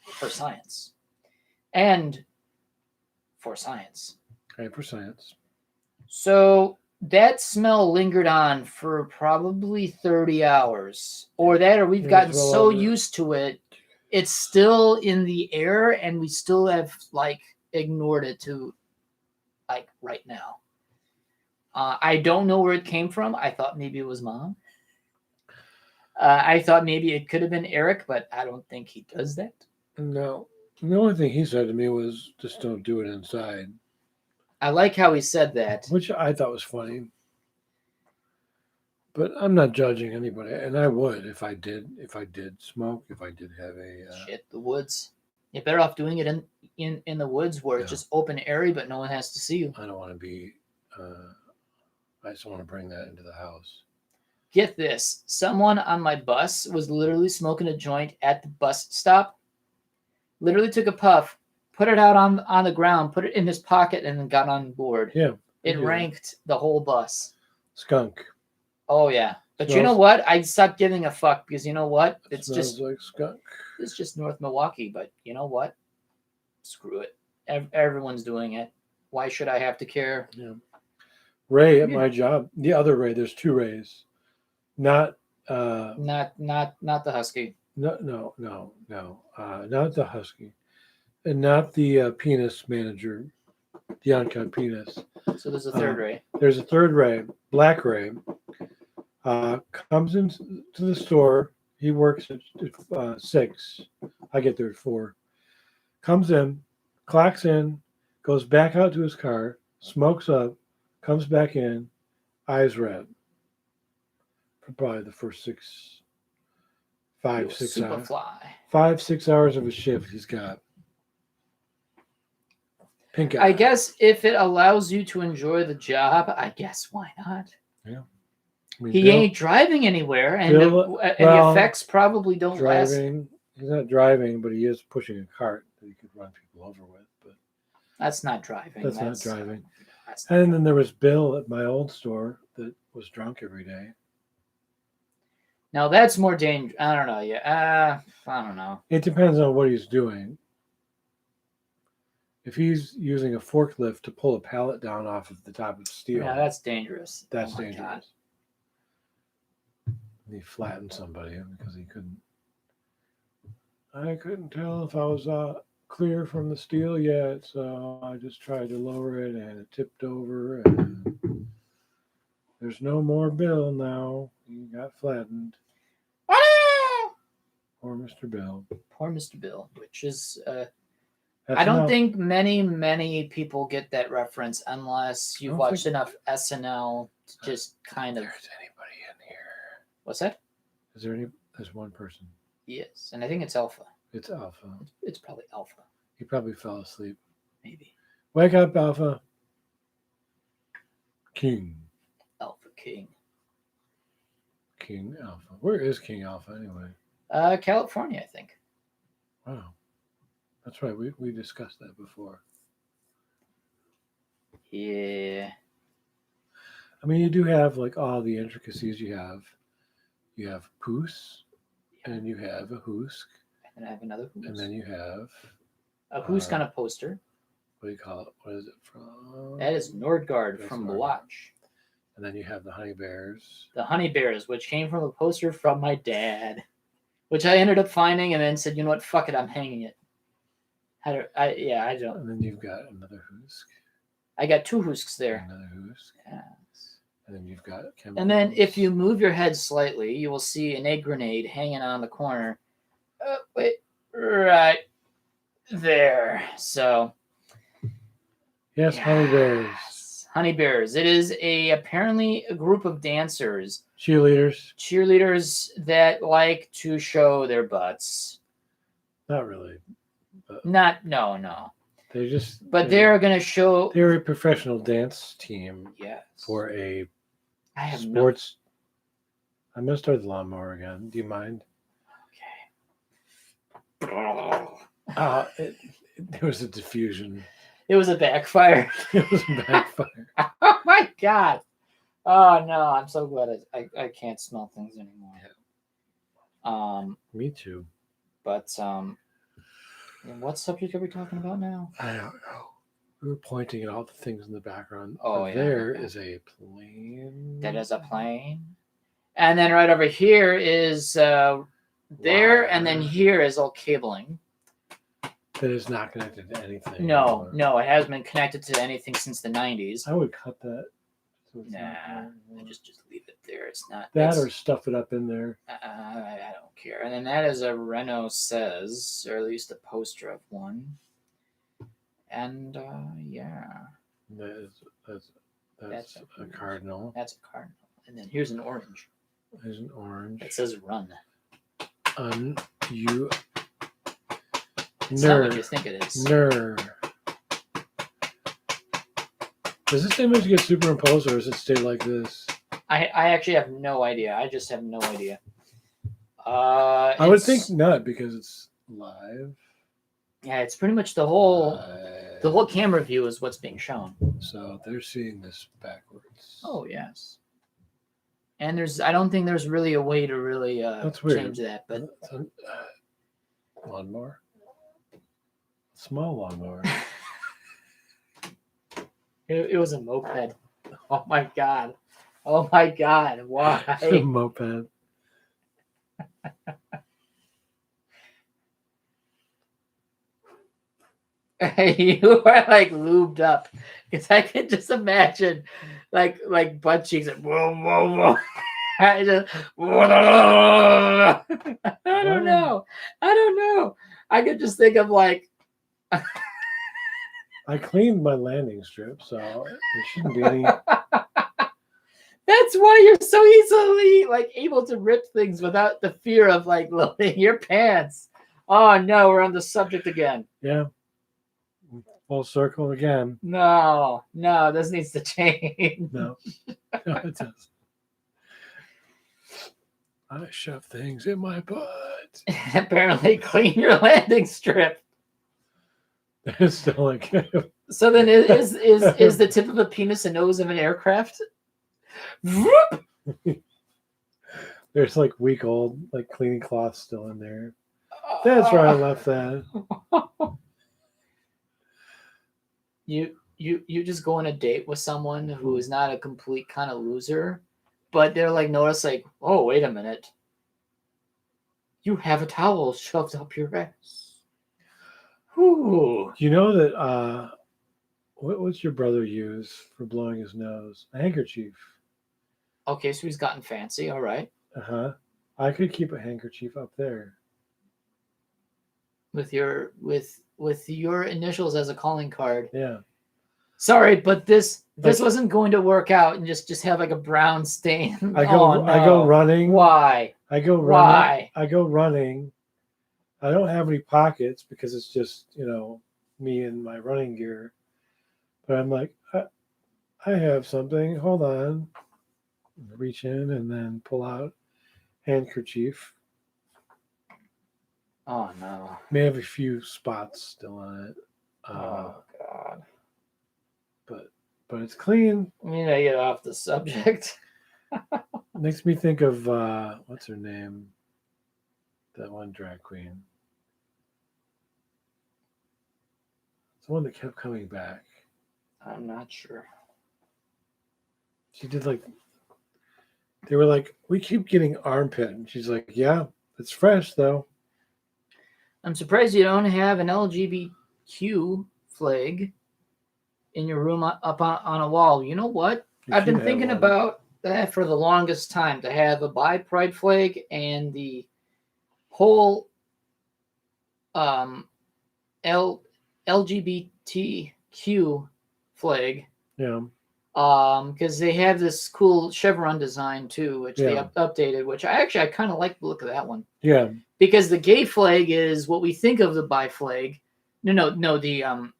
Speaker 2: For science. And for science.
Speaker 1: And for science.
Speaker 2: So that smell lingered on for probably 30 hours. Or that, or we've gotten so used to it, it's still in the air and we still have like ignored it to like right now. I don't know where it came from. I thought maybe it was Mom. I thought maybe it could have been Eric, but I don't think he does that.
Speaker 1: No. The only thing he said to me was just don't do it inside.
Speaker 2: I like how he said that.
Speaker 1: Which I thought was funny. But I'm not judging anybody. And I would if I did smoke, if I did have a
Speaker 2: shit, the woods. You're better off doing it in the woods where it's just open area, but no one has to see you.
Speaker 1: I don't want to be I just want to bring that into the house.
Speaker 2: Get this. Someone on my bus was literally smoking a joint at the bus stop. Literally took a puff, put it out on the ground, put it in his pocket, and then got on board.
Speaker 1: Yeah.
Speaker 2: It ranked the whole bus.
Speaker 1: Skunk.
Speaker 2: Oh, yeah. But you know what? I stopped giving a fuck because you know what? It's
Speaker 1: smells
Speaker 2: just
Speaker 1: like skunk.
Speaker 2: It's just North Milwaukee. But you know what? Screw it. Everyone's doing it. Why should I have to care?
Speaker 1: Yeah. Ray at my job. The other Ray. There's two Rays. Not
Speaker 2: the Husky.
Speaker 1: No. Not the Husky, and not the penis manager, the uncut penis.
Speaker 2: So there's a third Ray.
Speaker 1: There's a third Ray, Black Ray. Comes into the store. He works at 6. I get there at 4. Comes in, clocks in, goes back out to his car, smokes up, comes back in, eyes red. For probably the first 6 hours. 5-6 hours of a shift he's got. Pink eye.
Speaker 2: I guess if it allows you to enjoy the job, I guess why not?
Speaker 1: Yeah. I mean,
Speaker 2: he ain't driving anywhere, and the effects probably don't last.
Speaker 1: He's not driving, but he is pushing a cart that he could run people over with. But
Speaker 2: that's not driving.
Speaker 1: That's not driving. And then there was Bill at my old store that was drunk every day.
Speaker 2: Now that's more dangerous. I don't know. Yeah, I don't know.
Speaker 1: It depends on what he's doing. If he's using a forklift to pull a pallet down off of the top of steel,
Speaker 2: yeah, that's dangerous.
Speaker 1: That's dangerous. God. He flattened somebody because he couldn't. I couldn't tell if I was clear from the steel yet, so I just tried to lower it, and it tipped over. And there's no more Bill now. He got flattened. Poor Mr. Bill.
Speaker 2: Poor Mr. Bill, which is. I don't think many people get that reference unless you've watched enough SNL to just kind of.
Speaker 1: There's anybody in here.
Speaker 2: What's that?
Speaker 1: Is there any? There's one person.
Speaker 2: Yes, and I think it's Alpha.
Speaker 1: It's Alpha.
Speaker 2: It's probably Alpha.
Speaker 1: He probably fell asleep.
Speaker 2: Maybe.
Speaker 1: Wake up, Alpha. King.
Speaker 2: Alpha King.
Speaker 1: King Alpha. Where is King Alpha anyway?
Speaker 2: California, I think.
Speaker 1: Wow. That's right. We discussed that before.
Speaker 2: Yeah.
Speaker 1: I mean, you do have like all the intricacies. You have Poos, and you have a Hoosk.
Speaker 2: And I have another Hoosk.
Speaker 1: And then you have
Speaker 2: a Hoosk on a poster.
Speaker 1: What do you call it? What is it from?
Speaker 2: That is Nordgard from Watch.
Speaker 1: And then you have the Honey Bears.
Speaker 2: The Honey Bears, which came from a poster from my dad, which I ended up finding and then said, you know what, fuck it, I'm hanging it. I don't.
Speaker 1: And then you've got another Hoosk.
Speaker 2: I got 2 Hoosks there.
Speaker 1: Another Hoosk.
Speaker 2: Yes.
Speaker 1: And then you've got chemicals.
Speaker 2: And then if you move your head slightly, you will see an egg grenade hanging on the corner. Wait, right there. So.
Speaker 1: Yes, Honey Bears.
Speaker 2: Honey Bears. It is apparently a group of dancers.
Speaker 1: Cheerleaders
Speaker 2: that like to show their butts.
Speaker 1: Not really.
Speaker 2: No. They're going to show.
Speaker 1: They're a professional dance team.
Speaker 2: Yes.
Speaker 1: For a
Speaker 2: I'm
Speaker 1: going to start the lawnmower again. Do you mind?
Speaker 2: Okay.
Speaker 1: There was a diffusion.
Speaker 2: It was a backfire.
Speaker 1: It was a backfire.
Speaker 2: Oh my god. Oh no, I'm so glad I can't smell things anymore.
Speaker 1: Me too.
Speaker 2: But what subject are we talking about now?
Speaker 1: I don't know. We were pointing at all the things in the background.
Speaker 2: Oh, yeah.
Speaker 1: There is a plane.
Speaker 2: That is a plane. And then right over here is there, and then here is all cabling.
Speaker 1: That is not connected to anything.
Speaker 2: No, it hasn't been connected to anything since the 90s.
Speaker 1: I would cut that. So
Speaker 2: Just leave it there. It's not
Speaker 1: that, or stuff it up in there.
Speaker 2: I don't care. And then that is a Renault Says, or at least a poster of one. And yeah,
Speaker 1: that's a cardinal.
Speaker 2: That's a cardinal. And then here's an orange.
Speaker 1: There's an orange.
Speaker 2: It says run.
Speaker 1: You.
Speaker 2: It's not what you think it is.
Speaker 1: Does this image get superimposed, or does it stay like this?
Speaker 2: I actually have no idea. I just have no idea.
Speaker 1: I would think not, because it's live.
Speaker 2: Yeah, it's pretty much the whole camera view is what's being shown.
Speaker 1: So they're seeing this backwards.
Speaker 2: Oh yes. And I don't think there's really a way to really change that, but
Speaker 1: lawnmower. Small lawnmower.
Speaker 2: It was a moped. Oh my god. Why?
Speaker 1: It's a moped.
Speaker 2: You are like lubed up, because I can just imagine like butt cheeks like whoa whoa whoa. I don't know. I could just think of like.
Speaker 1: I cleaned my landing strip, so there shouldn't be any.
Speaker 2: That's why you're so easily like able to rip things without the fear of like loading your pants. Oh no, we're on the subject again.
Speaker 1: Yeah. Full circle again.
Speaker 2: No, this needs to change.
Speaker 1: No, it does. I shove things in my butt.
Speaker 2: Apparently, clean your landing strip.
Speaker 1: It's still like.
Speaker 2: So then, is the tip of a penis a nose of an aircraft?
Speaker 1: There's like week old like cleaning cloth still in there. That's where I left that.
Speaker 2: You just go on a date with someone who is not a complete kind of loser, but they're like notice like, oh wait a minute, you have a towel shoved up your ass. Ooh.
Speaker 1: You know that what's your brother use for blowing his nose? A handkerchief.
Speaker 2: Okay, so he's gotten fancy. All right.
Speaker 1: I could keep a handkerchief up there.
Speaker 2: With your initials as a calling card.
Speaker 1: Yeah.
Speaker 2: Sorry, but this wasn't going to work out, and just have like a brown stain.
Speaker 1: I go running.
Speaker 2: Why?
Speaker 1: I go running.
Speaker 2: Why?
Speaker 1: I go running. I don't have any pockets because it's just, me and my running gear. But I'm like, I have something. Hold on. Reach in and then pull out handkerchief.
Speaker 2: Oh no.
Speaker 1: May have a few spots still on it.
Speaker 2: Oh god.
Speaker 1: But it's clean.
Speaker 2: I mean, I get off the subject.
Speaker 1: Makes me think of what's her name? That one drag queen. It's the one that kept coming back.
Speaker 2: I'm not sure.
Speaker 1: She did they were like, we keep getting armpit. And she's like, yeah, it's fresh though.
Speaker 2: I'm surprised you don't have an LGBTQ flag in your room up on a wall. You know what? I've been thinking about that for the longest time, to have a bi pride flag and the whole LGBTQ flag.
Speaker 1: Yeah.
Speaker 2: Because they have this cool chevron design too, which they updated, which I kind of like the look of that one.
Speaker 1: Yeah.
Speaker 2: Because the gay flag is what we think of the bi flag. No, the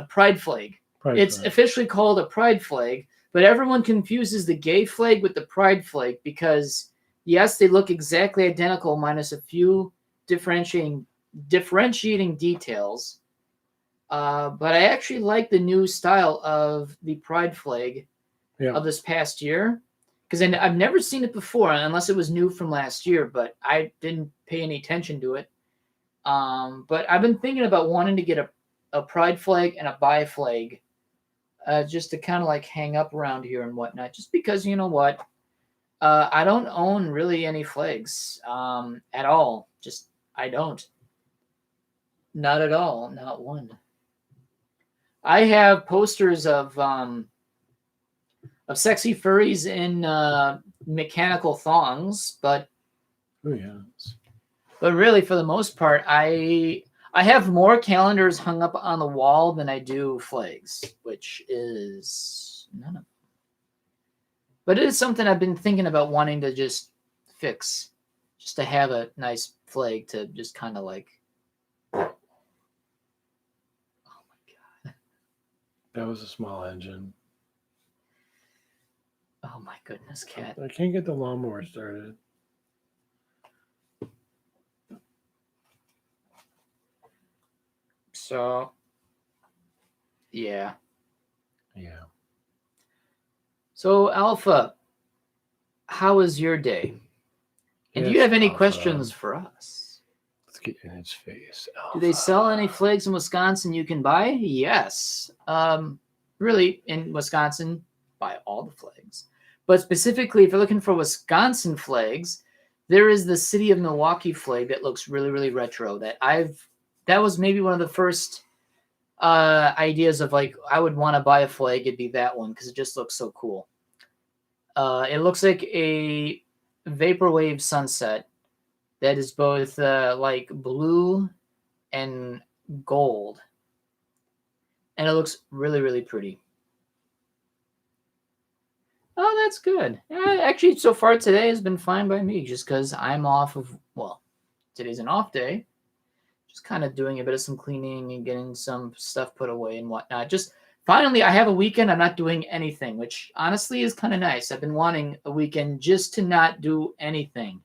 Speaker 2: pride flag. It's officially called a pride flag, but everyone confuses the gay flag with the pride flag because, yes, they look exactly identical minus a few differentiating differentiating details. But I actually like the new style of the pride flag of this past year, because I've never seen it before unless it was new from last year, but I didn't pay any attention to it. But I've been thinking about wanting to get a pride flag and a bi flag, just to kind of like hang up around here and whatnot, just because, you know what, I don't own really any flags at all. Just I don't. Not at all. Not one. I have posters of sexy furries in mechanical thongs, but really, for the most part, I have more calendars hung up on the wall than I do flags, which is none of them. But it is something I've been thinking about wanting to just fix, just to have a nice flag to just kind of like. Oh my god!
Speaker 1: That was a small engine.
Speaker 2: Oh my goodness, cat!
Speaker 1: I can't get the lawnmower started.
Speaker 2: So, yeah. So, Alpha, how was your day? And do you have any questions for us?
Speaker 1: Let's get in its face.
Speaker 2: Do they sell any flags in Wisconsin you can buy? Yes. Really, in Wisconsin, buy all the flags. But specifically, if you're looking for Wisconsin flags, there is the City of Milwaukee flag that looks really, really retro. That was maybe one of the first ideas of like, I would want to buy a flag. It'd be that one because it just looks so cool. It looks like a vaporwave sunset that is both like blue and gold. And it looks really, really pretty. Oh, that's good. Actually, so far today has been fine by me just because I'm off of, well, today's an off day. Just kind of doing a bit of some cleaning and getting some stuff put away and whatnot. Just finally, I have a weekend. I'm not doing anything, which honestly is kind of nice. I've been wanting a weekend just to not do anything.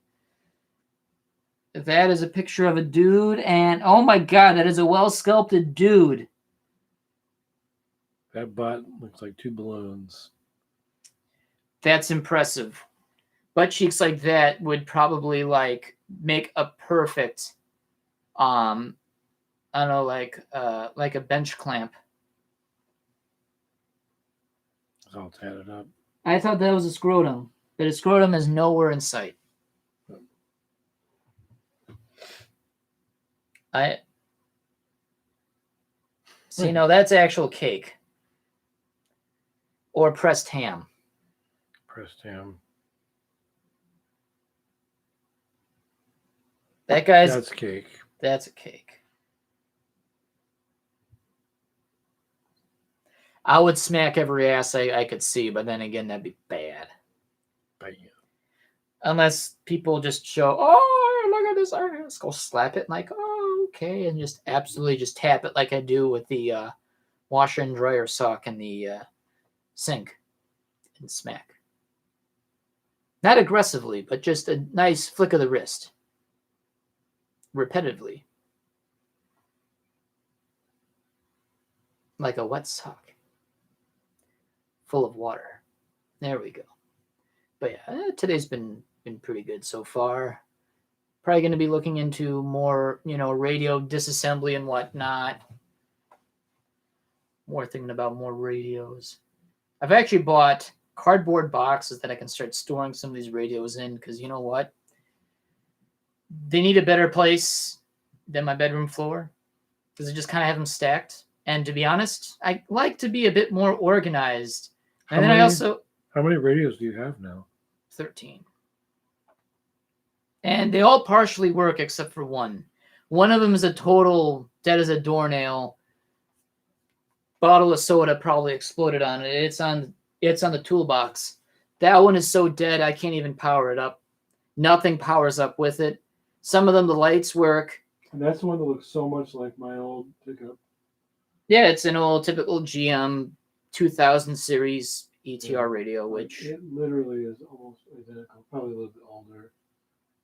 Speaker 2: That is a picture of a dude, and oh my god, that is a well-sculpted dude.
Speaker 1: That butt looks like two balloons.
Speaker 2: That's impressive. Butt cheeks like that would probably like make a perfect, I don't know, like a bench clamp.
Speaker 1: It's all tatted up.
Speaker 2: I thought that was a scrotum, but a scrotum is nowhere in sight. No, that's actual cake or pressed ham.
Speaker 1: Pressed ham. That's cake.
Speaker 2: That's a cake. I would smack every ass I could see, but then again, that'd be bad. Unless people just show, oh, look at this ass. Go slap it like, oh, okay. And just absolutely just tap it like I do with the washer and dryer sock in the sink and smack. Not aggressively, but just a nice flick of the wrist. Repetitively. Like a wet sock. Full of water. There we go. But yeah, today's been pretty good so far. Probably going to be looking into more, radio disassembly and whatnot. More thinking about more radios. I've actually bought cardboard boxes that I can start storing some of these radios in because you know what? They need a better place than my bedroom floor because I just kind of have them stacked. And to be honest, I like to be a bit more organized. How
Speaker 1: many radios do you have now?
Speaker 2: 13. And they all partially work except for one. One of them is a total dead as a doornail. Bottle of soda probably exploded on it. It's on the toolbox. That one is so dead I can't even power it up. Nothing powers up with it. Some of them, the lights work.
Speaker 1: And that's the one that looks so much like my old pickup.
Speaker 2: Yeah, it's an old typical GM 2000 series ETR radio, which
Speaker 1: it literally is almost identical, probably a little bit older,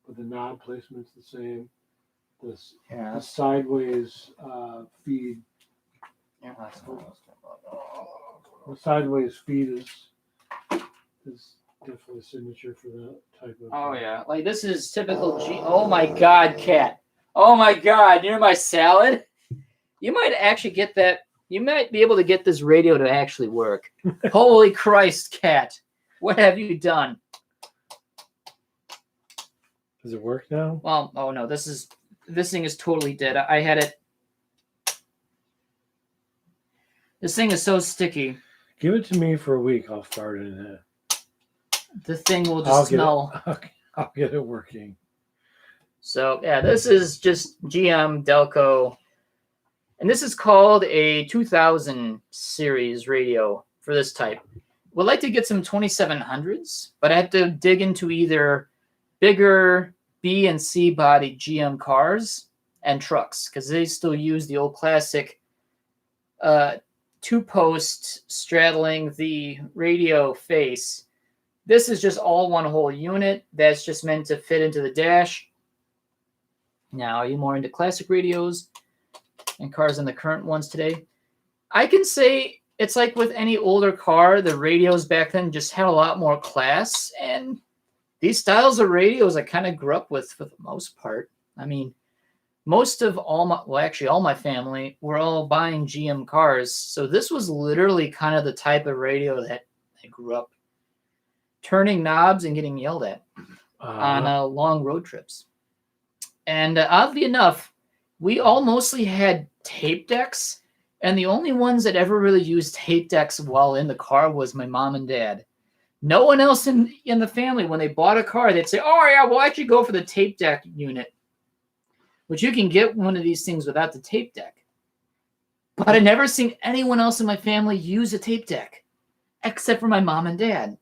Speaker 1: but the knob placement's the same.
Speaker 3: this
Speaker 2: Yeah,
Speaker 3: the sideways feed.
Speaker 2: yeah, that's cool.
Speaker 3: The sideways feed is definitely a signature for that type of.
Speaker 2: Oh yeah, like this is typical G. Oh my God, cat! Oh my God, you're my salad. You might actually get that. You might be able to get this radio to actually work. Holy Christ, cat! What have you done?
Speaker 1: Does it work now?
Speaker 2: Well, oh no, this thing is totally dead. I had it. This thing is so sticky.
Speaker 1: Give it to me for a week. I'll fart in it.
Speaker 2: The thing will
Speaker 1: I'll
Speaker 2: just smell.
Speaker 1: I'll get it working.
Speaker 2: So yeah, this is just GM Delco, and this is called a 2000 series radio for this type. Would like to get some 2700s, but I have to dig into either bigger B and C body GM cars and trucks because they still use the old classic two-post straddling the radio face. This is just all one whole unit that's just meant to fit into the dash. Now, are you more into classic radios and cars than the current ones today? I can say it's like with any older car, the radios back then just had a lot more class, and these styles of radios I kind of grew up with for the most part. I mean, most of all my family were all buying GM cars, so this was literally kind of the type of radio that I grew up turning knobs and getting yelled at on long road trips. And oddly enough, we all mostly had tape decks, and the only ones that ever really used tape decks while in the car was my mom and dad. No one else in the family, when they bought a car, they'd say, oh yeah, we'll actually go for the tape deck unit, which you can get one of these things without the tape deck. But I never seen anyone else in my family use a tape deck, except for my mom and dad.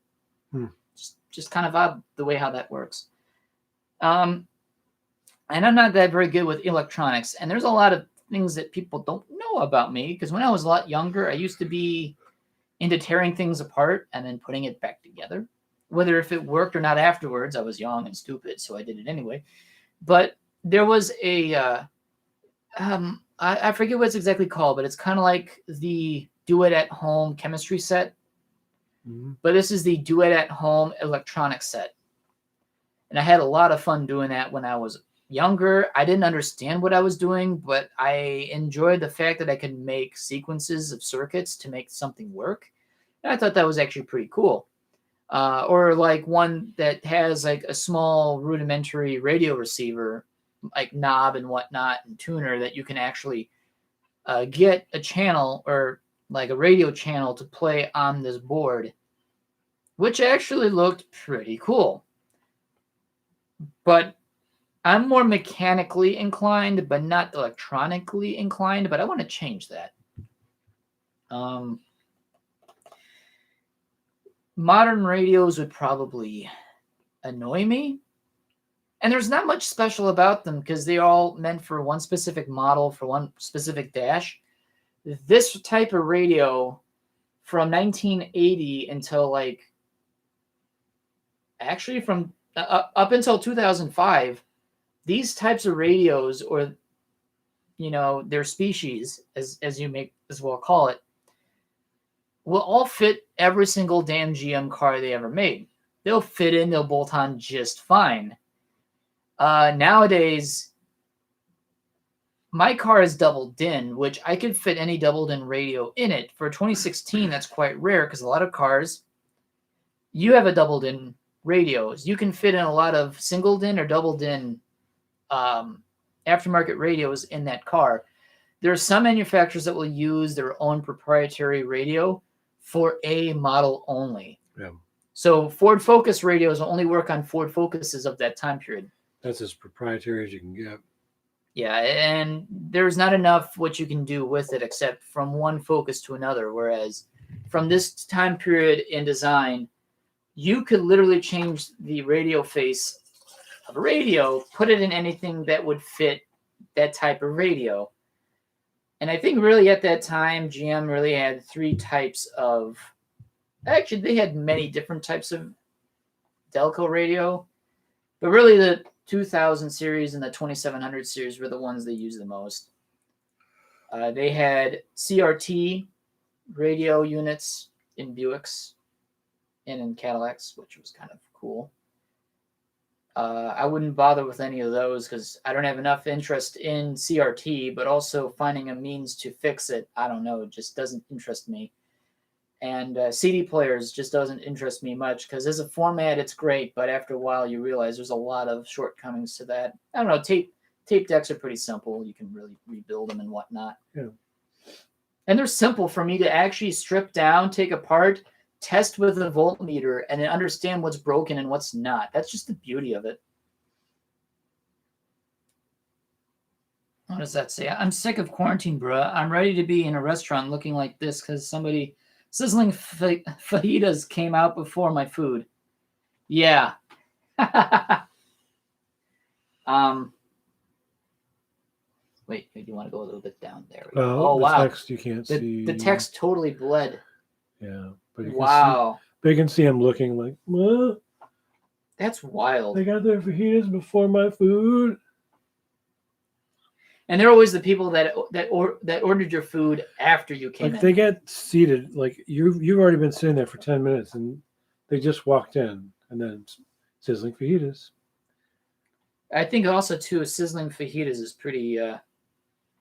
Speaker 2: Just kind of odd the way how that works. And I'm not that very good with electronics, and there's a lot of things that people don't know about me, because when I was a lot younger, I used to be into tearing things apart and then putting it back together. Whether if it worked or not afterwards, I was young and stupid, so I did it anyway. But there was a, I forget what it's exactly called, but it's kind of like the do-it-at-home chemistry set.
Speaker 1: Mm-hmm.
Speaker 2: But this is the do-it-at-home electronics set. And I had a lot of fun doing that when I was younger. I didn't understand what I was doing, but I enjoyed the fact that I could make sequences of circuits to make something work. And I thought that was actually pretty cool. Or like one that has like a small rudimentary radio receiver, like knob and whatnot and tuner, that you can actually get a channel or like a radio channel to play on this board, which actually looked pretty cool. But I'm more mechanically inclined, but not electronically inclined, but I want to change that. Modern radios would probably annoy me. And there's not much special about them because they're all meant for one specific model, for one specific dash. This type of radio from 1980 until like, actually from up until 2005, these types of radios, or, you know, their species, as you may as well call it, will all fit every single damn GM car they ever made. They'll fit in, they'll bolt on just fine. Nowadays, my car is double DIN, which I could fit any double DIN radio in it. For 2016, that's quite rare because a lot of cars, you have a double DIN radios. You can fit in a lot of single DIN or double DIN aftermarket radios in that car. There are some manufacturers that will use their own proprietary radio for a model only.
Speaker 1: Yeah.
Speaker 2: So Ford Focus radios only work on Ford Focuses of that time period.
Speaker 1: That's as proprietary as you can get.
Speaker 2: Yeah, and there's not enough what you can do with it except from one Focus to another, whereas from this time period in design, you could literally change the radio face of a radio, put it in anything that would fit that type of radio. And I think really at that time, GM really had three types of, actually they had many different types of Delco radio, but really 2000 series and the 2700 series were the ones they used the most. They had CRT radio units in Buicks and in Cadillacs, which was kind of cool. I wouldn't bother with any of those because I don't have enough interest in CRT, but also finding a means to fix it, I don't know, it just doesn't interest me. And CD players just doesn't interest me much because as a format, it's great, but after a while, you realize there's a lot of shortcomings to that. I don't know, tape decks are pretty simple. You can really rebuild them and whatnot.
Speaker 1: Yeah.
Speaker 2: And they're simple for me to actually strip down, take apart, test with a voltmeter, and then understand what's broken and what's not. That's just the beauty of it. What does that say? I'm sick of quarantine, bruh. I'm ready to be in a restaurant looking like this because somebody sizzling fajitas came out before my food. Yeah. Wait, you want to go a little bit down there?
Speaker 1: Oh, wow. Text you can't see.
Speaker 2: The text totally bled.
Speaker 1: Yeah. But you can
Speaker 2: wow.
Speaker 1: They can see him looking like, what?
Speaker 2: That's wild.
Speaker 1: They got their fajitas before my food.
Speaker 2: And they're always the people that ordered your food after you came in.
Speaker 1: They get seated, like you've already been sitting there for 10 minutes and they just walked in and then sizzling fajitas.
Speaker 2: I think also too, sizzling fajitas is pretty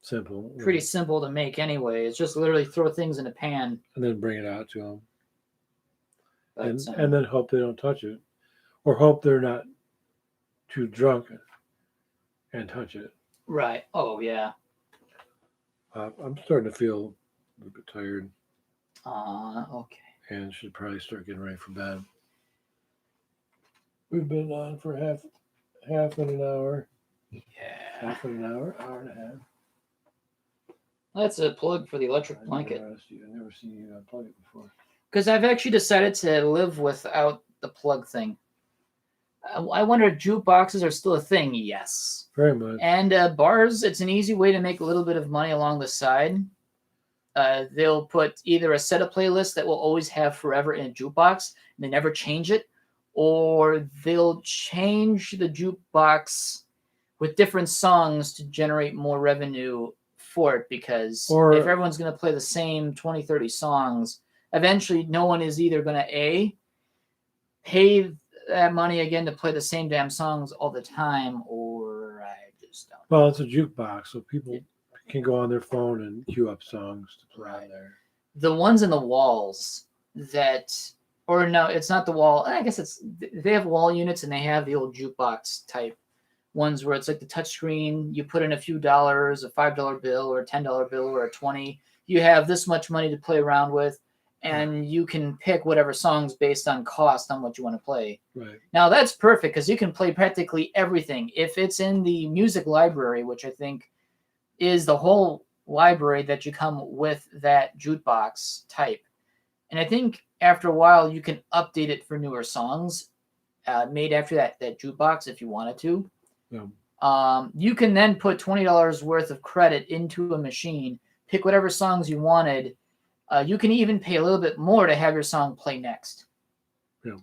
Speaker 1: simple.
Speaker 2: Pretty simple to make anyway. It's just literally throw things in a pan
Speaker 1: and then bring it out to them.
Speaker 2: But,
Speaker 1: and then hope they don't touch it, or hope they're not too drunk and touch it.
Speaker 2: Right. Oh yeah.
Speaker 1: I'm starting to feel a little bit tired.
Speaker 2: Okay.
Speaker 1: And should probably start getting ready for bed. We've been on for half an hour.
Speaker 2: Yeah.
Speaker 1: Half an hour, hour and a half.
Speaker 2: That's a plug for the electric blanket.
Speaker 1: I've never seen you unplug it before.
Speaker 2: Because I've actually decided to live without the plug thing. I wonder if jukeboxes are still a thing. Yes.
Speaker 1: Very much.
Speaker 2: And bars, it's an easy way to make a little bit of money along the side. They'll put either a set of playlists that will always have forever in a jukebox, and they never change it, or they'll change the jukebox with different songs to generate more revenue for it, because if everyone's going to play the same 20, 30 songs, eventually no one is either going to pay that money again to play the same damn songs all the time, or I just don't.
Speaker 1: Well, it's a jukebox, so people can go on their phone and queue up songs to play on there.
Speaker 2: The ones in the walls that, or no, it's not the wall. I guess they have wall units and they have the old jukebox type ones where it's like the touch screen. You put in a few dollars, a $5 bill or a $10 bill or a 20. You have this much money to play around with, and you can pick whatever songs based on cost on what you want to play.
Speaker 1: Right.
Speaker 2: Now that's perfect because you can play practically everything. If it's in the music library, which I think is the whole library that you come with that jukebox type. And I think after a while you can update it for newer songs made after that jukebox if you wanted to.
Speaker 1: Yeah.
Speaker 2: You can then put $20 worth of credit into a machine, pick whatever songs you wanted. You can even pay a little bit more to have your song play next,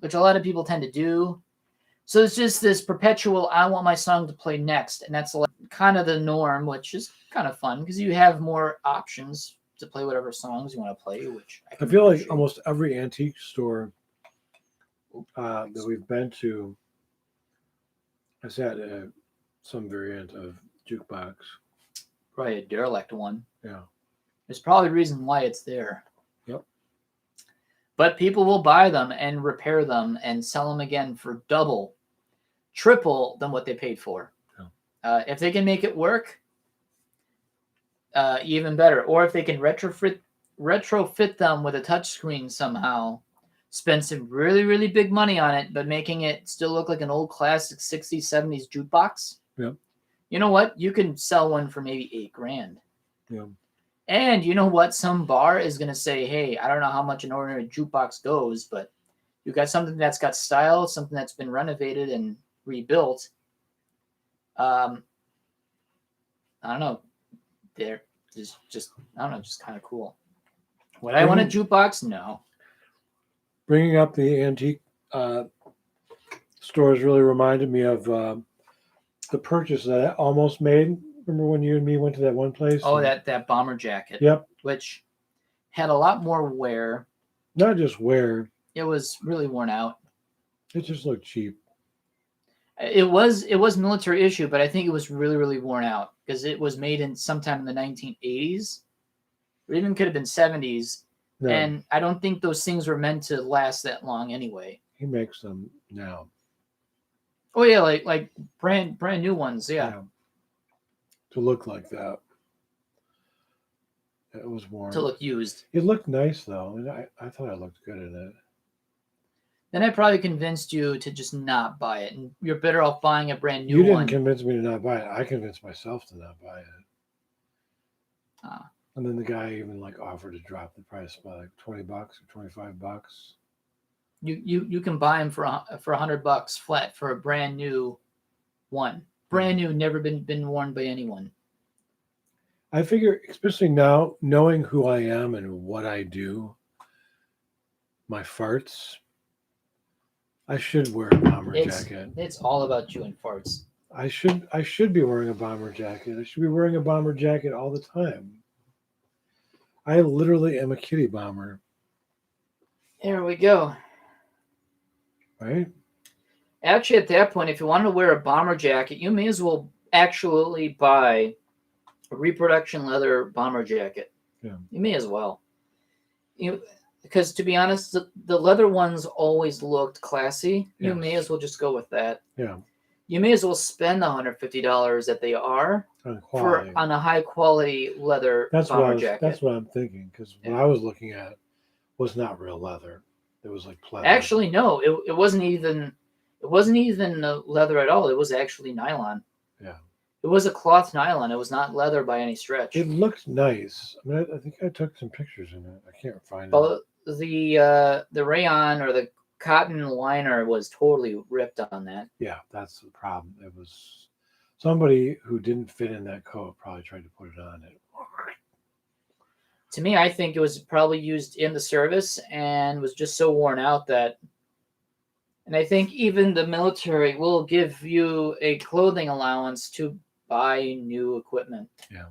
Speaker 2: which a lot of people tend to do. So it's just this perpetual, I want my song to play next. And that's kind of the norm, which is kind of fun because you have more options to play whatever songs you want to play, which
Speaker 1: I feel like almost every antique store that we've been to has had some variant of jukebox.
Speaker 2: Right, a derelict one.
Speaker 1: Yeah.
Speaker 2: There's probably a reason why it's there.
Speaker 1: Yep.
Speaker 2: But people will buy them and repair them and sell them again for double, triple than what they paid for. Yeah. If they can make it work, even better. Or if they can retrofit them with a touchscreen somehow, spend some really, really big money on it, but making it still look like an old classic 60s, 70s jukebox.
Speaker 1: Yep.
Speaker 2: You know what? You can sell one for maybe $8,000.
Speaker 1: Yeah.
Speaker 2: And you know what? Some bar is going to say, hey, I don't know how much an ordinary jukebox goes, but you got something that's got style, something that's been renovated and rebuilt. I don't know. They're just kind of cool. Would I want a jukebox? No.
Speaker 1: Bringing up the antique stores really reminded me of the purchase that I almost made. Remember when you and me went to that one place?
Speaker 2: Oh,
Speaker 1: and-
Speaker 2: that bomber jacket.
Speaker 1: Yep.
Speaker 2: Which had a lot more wear.
Speaker 1: Not just wear.
Speaker 2: It was really worn out.
Speaker 1: It just looked cheap.
Speaker 2: It was military issue, but I think it was really, really worn out because it was made in sometime in the 1980s, or even could have been 70s.
Speaker 1: No,
Speaker 2: And I don't think those things were meant to last that long anyway.
Speaker 1: he makes them now.
Speaker 2: Oh yeah, like brand new ones. Yeah.
Speaker 1: To look like that. It was worn.
Speaker 2: To look used.
Speaker 1: It looked nice though, and I thought I looked good in it.
Speaker 2: Then I probably convinced you to just not buy it, and you're better off buying a brand new
Speaker 1: You didn't
Speaker 2: one.
Speaker 1: convince me to not buy it. I convinced myself to not buy it.
Speaker 2: Ah.
Speaker 1: And then the guy even like offered to drop the price by like $20 or $25.
Speaker 2: You can buy them for $100 flat for a brand new one. Brand new, never been worn by anyone.
Speaker 1: I figure, especially now, knowing who I am and what I do, my farts, I should wear a bomber jacket.
Speaker 2: It's all about you and farts.
Speaker 1: I should be wearing a bomber jacket. I should be wearing a bomber jacket all the time. I literally am a kitty bomber,
Speaker 2: There we go.
Speaker 1: right?
Speaker 2: Actually, at that point, if you want to wear a bomber jacket, you may as well actually buy a reproduction leather bomber jacket.
Speaker 1: Yeah.
Speaker 2: You may as well. Because to be honest, the leather ones always looked classy. You
Speaker 1: Yes.
Speaker 2: may as well just go with that.
Speaker 1: Yeah.
Speaker 2: You may as well spend the $150 that they are
Speaker 1: On quality.
Speaker 2: on a high quality leather bomber jacket.
Speaker 1: That's what I'm thinking, because what I was looking at was not real leather. It was like pleather.
Speaker 2: Actually, no, it wasn't even leather at all. It was actually nylon.
Speaker 1: Yeah.
Speaker 2: It was a cloth nylon. It was not leather by any stretch.
Speaker 1: It looked nice. I mean, I think I took some pictures in it. I can't find it.
Speaker 2: But the rayon or the cotton liner was totally ripped on that.
Speaker 1: Yeah, that's the problem. It was somebody who didn't fit in that coat probably tried to put it on it.
Speaker 2: To me, I think it was probably used in the service and was just so worn out that. And I think even the military will give you a clothing allowance to buy new equipment.
Speaker 1: Yeah.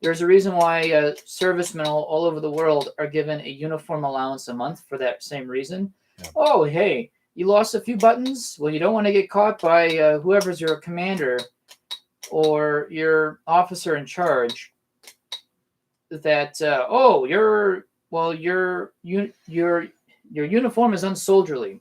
Speaker 2: There's a reason why servicemen all over the world are given a uniform allowance a month for that same reason.
Speaker 1: Yeah.
Speaker 2: Oh, hey, you lost a few buttons? Well, you don't want to get caught by whoever's your commander or your officer in charge. That your uniform is unsoldierly,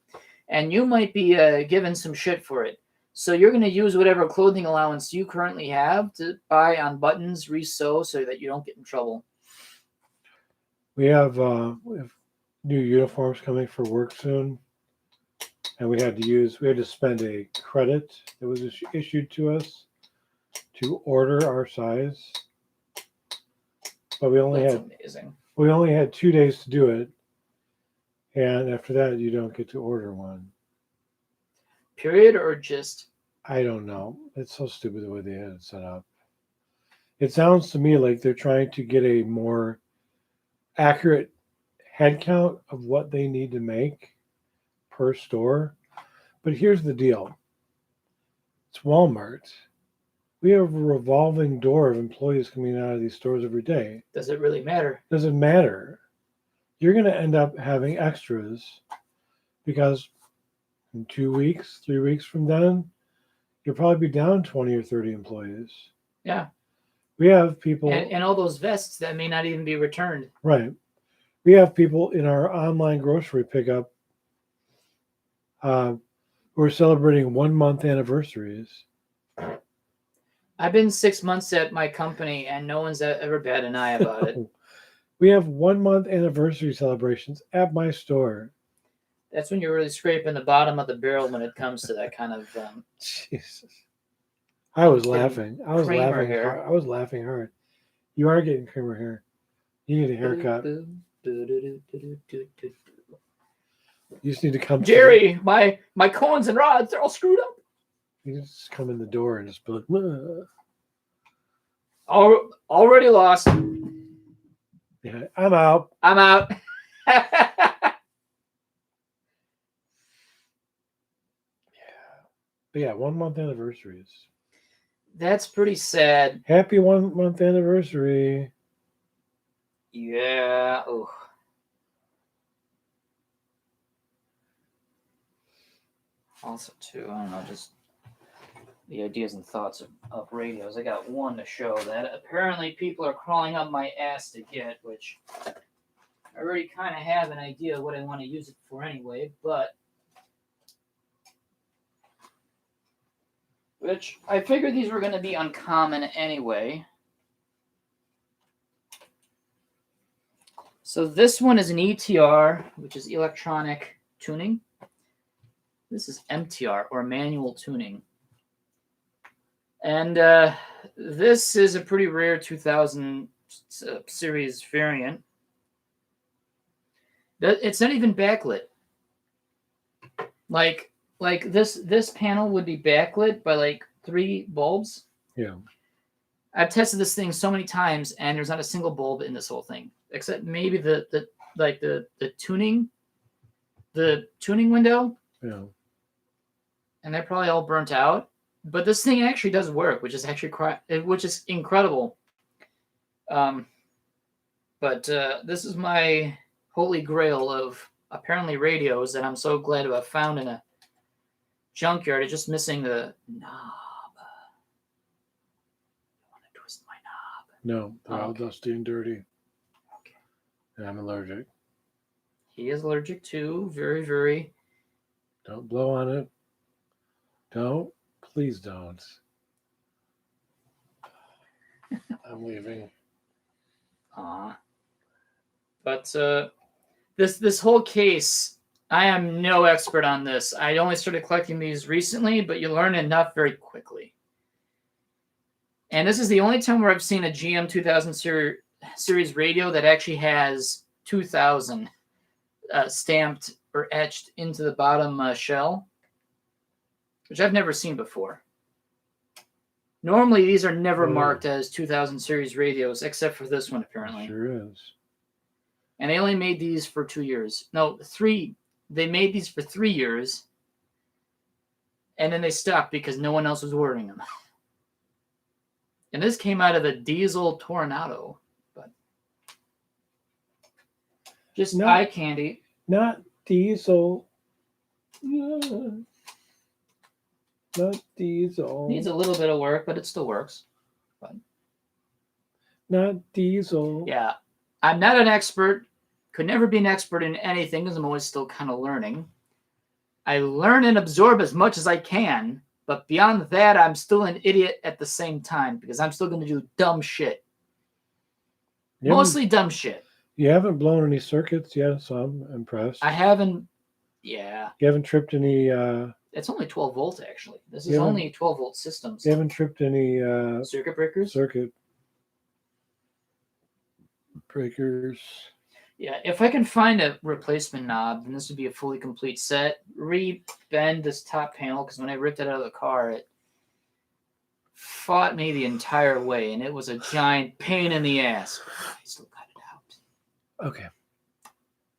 Speaker 2: and you might be given some shit for it. So you're going to use whatever clothing allowance you currently have to buy on buttons, re-sew, so that you don't get in trouble.
Speaker 1: We have new uniforms coming for work soon, and we had to spend a credit that was issued to us to order our size. But we only had 2 days to do it, and after that, you don't get to order one.
Speaker 2: Period, or just?
Speaker 1: I don't know. It's so stupid the way they had it set up. It sounds to me like they're trying to get a more accurate head count of what they need to make per store. But here's the deal. It's Walmart. We have a revolving door of employees coming out of these stores every day.
Speaker 2: Does it really matter?
Speaker 1: Doesn't matter. You're going to end up having extras because in 2 weeks, 3 weeks from then, you'll probably be down 20 or 30 employees.
Speaker 2: Yeah.
Speaker 1: We have people.
Speaker 2: And all those vests that may not even be returned.
Speaker 1: Right. We have people in our online grocery pickup who are celebrating 1 month anniversaries.
Speaker 2: I've been 6 months at my company, and no one's ever batted an eye about it.
Speaker 1: We have 1 month anniversary celebrations at my store.
Speaker 2: That's when you're really scraping the bottom of the barrel when it comes to that kind of.
Speaker 1: Jesus. I was laughing. I was
Speaker 2: Kramer
Speaker 1: laughing
Speaker 2: hair.
Speaker 1: hard. I was laughing hard. You are getting Kramer hair. You need a haircut. You just need to come.
Speaker 2: Jerry, my cones and rods, they're all screwed up.
Speaker 1: You just come in the door and just be like,
Speaker 2: Already lost.
Speaker 1: yeah, I'm out.
Speaker 2: I'm out.
Speaker 1: But yeah, 1 month anniversaries.
Speaker 2: That's pretty sad.
Speaker 1: Happy 1 month anniversary.
Speaker 2: Yeah. Oh. Also, too, I don't know, just the ideas and thoughts of radios. I got one to show that apparently people are crawling up my ass to get, which I already kind of have an idea of what I want to use it for anyway, but which I figured these were going to be uncommon anyway. So this one is an ETR, which is electronic tuning. This is MTR, or manual tuning. And this is a pretty rare 2000 series variant. It's not even backlit. Like this panel would be backlit by like 3 bulbs.
Speaker 1: Yeah.
Speaker 2: I've tested this thing so many times, and there's not a single bulb in this whole thing, except maybe the tuning window.
Speaker 1: Yeah.
Speaker 2: And they're probably all burnt out. But this thing actually does work, which is incredible. But this is my holy grail of apparently radios that I'm so glad to have found in a junkyard. It's just missing the knob. I want to twist my knob.
Speaker 1: No, they're all
Speaker 2: Okay.
Speaker 1: dusty and dirty.
Speaker 2: Okay.
Speaker 1: And I'm allergic.
Speaker 2: He is allergic too. Very, very.
Speaker 1: Don't blow on it. Don't. Please don't. I'm leaving.
Speaker 2: But this whole case, I am no expert on this. I only started collecting these recently, but you learn enough very quickly. And this is the only time where I've seen a GM 2000 series radio that actually has 2000 stamped or etched into the bottom shell, which I've never seen before. Normally, these are never marked as 2000 series radios, except for this one, apparently.
Speaker 1: Sure is.
Speaker 2: And they only made these for 2 years. No, 3. They made these for 3 years, and then they stopped because no one else was ordering them. And this came out of a diesel Tornado, but just eye candy.
Speaker 1: Not diesel. Not diesel.
Speaker 2: Needs a little bit of work, but it still works. But
Speaker 1: not diesel.
Speaker 2: yeah, I'm not an expert. Could never be an expert in anything because I'm always still kind of learning. I learn and absorb as much as I can, but beyond that, I'm still an idiot at the same time because I'm still going to do dumb shit. Mostly dumb shit.
Speaker 1: You haven't blown any circuits yet, so I'm impressed.
Speaker 2: I haven't. Yeah.
Speaker 1: You haven't tripped any.
Speaker 2: It's only 12 volt actually. This is only 12 volt systems.
Speaker 1: You haven't tripped any
Speaker 2: circuit breakers.
Speaker 1: Circuit breakers.
Speaker 2: Yeah, if I can find a replacement knob, then this would be a fully complete set. Re-bend this top panel, because when I ripped it out of the car, it fought me the entire way, and it was a giant pain in the ass. I still got it out.
Speaker 1: Okay.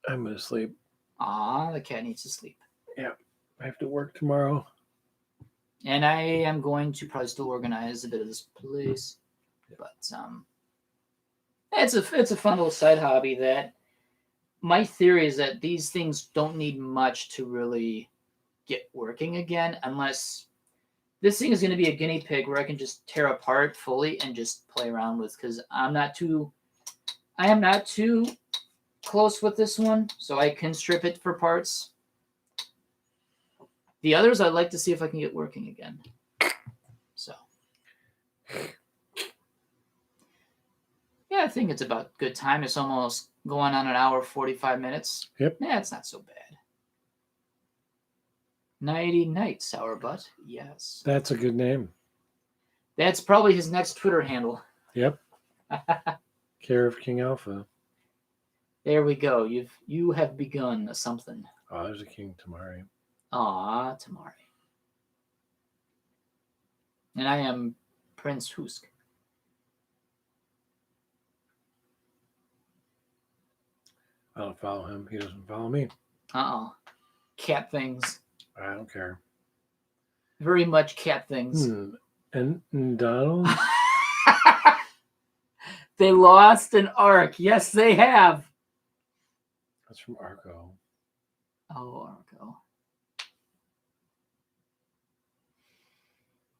Speaker 1: I'm going to sleep.
Speaker 2: The cat needs to sleep.
Speaker 1: Yeah, I have to work tomorrow.
Speaker 2: And I am going to probably still organize a bit of this place. But it's a fun little side hobby that my theory is that these things don't need much to really get working again, unless this thing is going to be a guinea pig where I can just tear apart fully and just play around with, because I am not too close with this one, so I can strip it for parts. The others I'd like to see if I can get working again. So yeah, I think it's about good time. It's almost going on an hour, 45 minutes.
Speaker 1: Yep.
Speaker 2: Yeah, it's not so bad. Nighty night, sour butt. Yes.
Speaker 1: That's a good name.
Speaker 2: That's probably his next Twitter handle.
Speaker 1: Yep. Care of King Alpha.
Speaker 2: There we go. You have begun something.
Speaker 1: Oh, there's a King Tamari.
Speaker 2: Aw, Tamari. And I am Prince Hoosk.
Speaker 1: I don't follow him. He doesn't follow me.
Speaker 2: Cat things.
Speaker 1: I don't care.
Speaker 2: Very much cat things.
Speaker 1: And Donald?
Speaker 2: They lost an arc. Yes, they have.
Speaker 1: That's from Arco.
Speaker 2: Oh, Arco.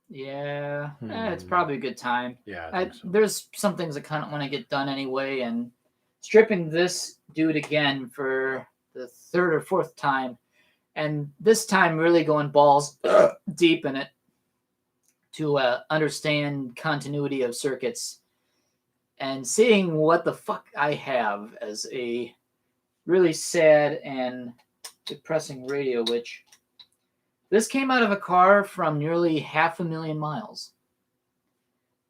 Speaker 2: Yeah, it's probably a good time.
Speaker 1: Yeah, I think so.
Speaker 2: There's some things I kind of want to get done anyway, and stripping this dude again for the third or fourth time, and this time really going balls deep in it to understand continuity of circuits and seeing what the fuck I have as a really sad and depressing radio, which this came out of a car from nearly 500,000 miles.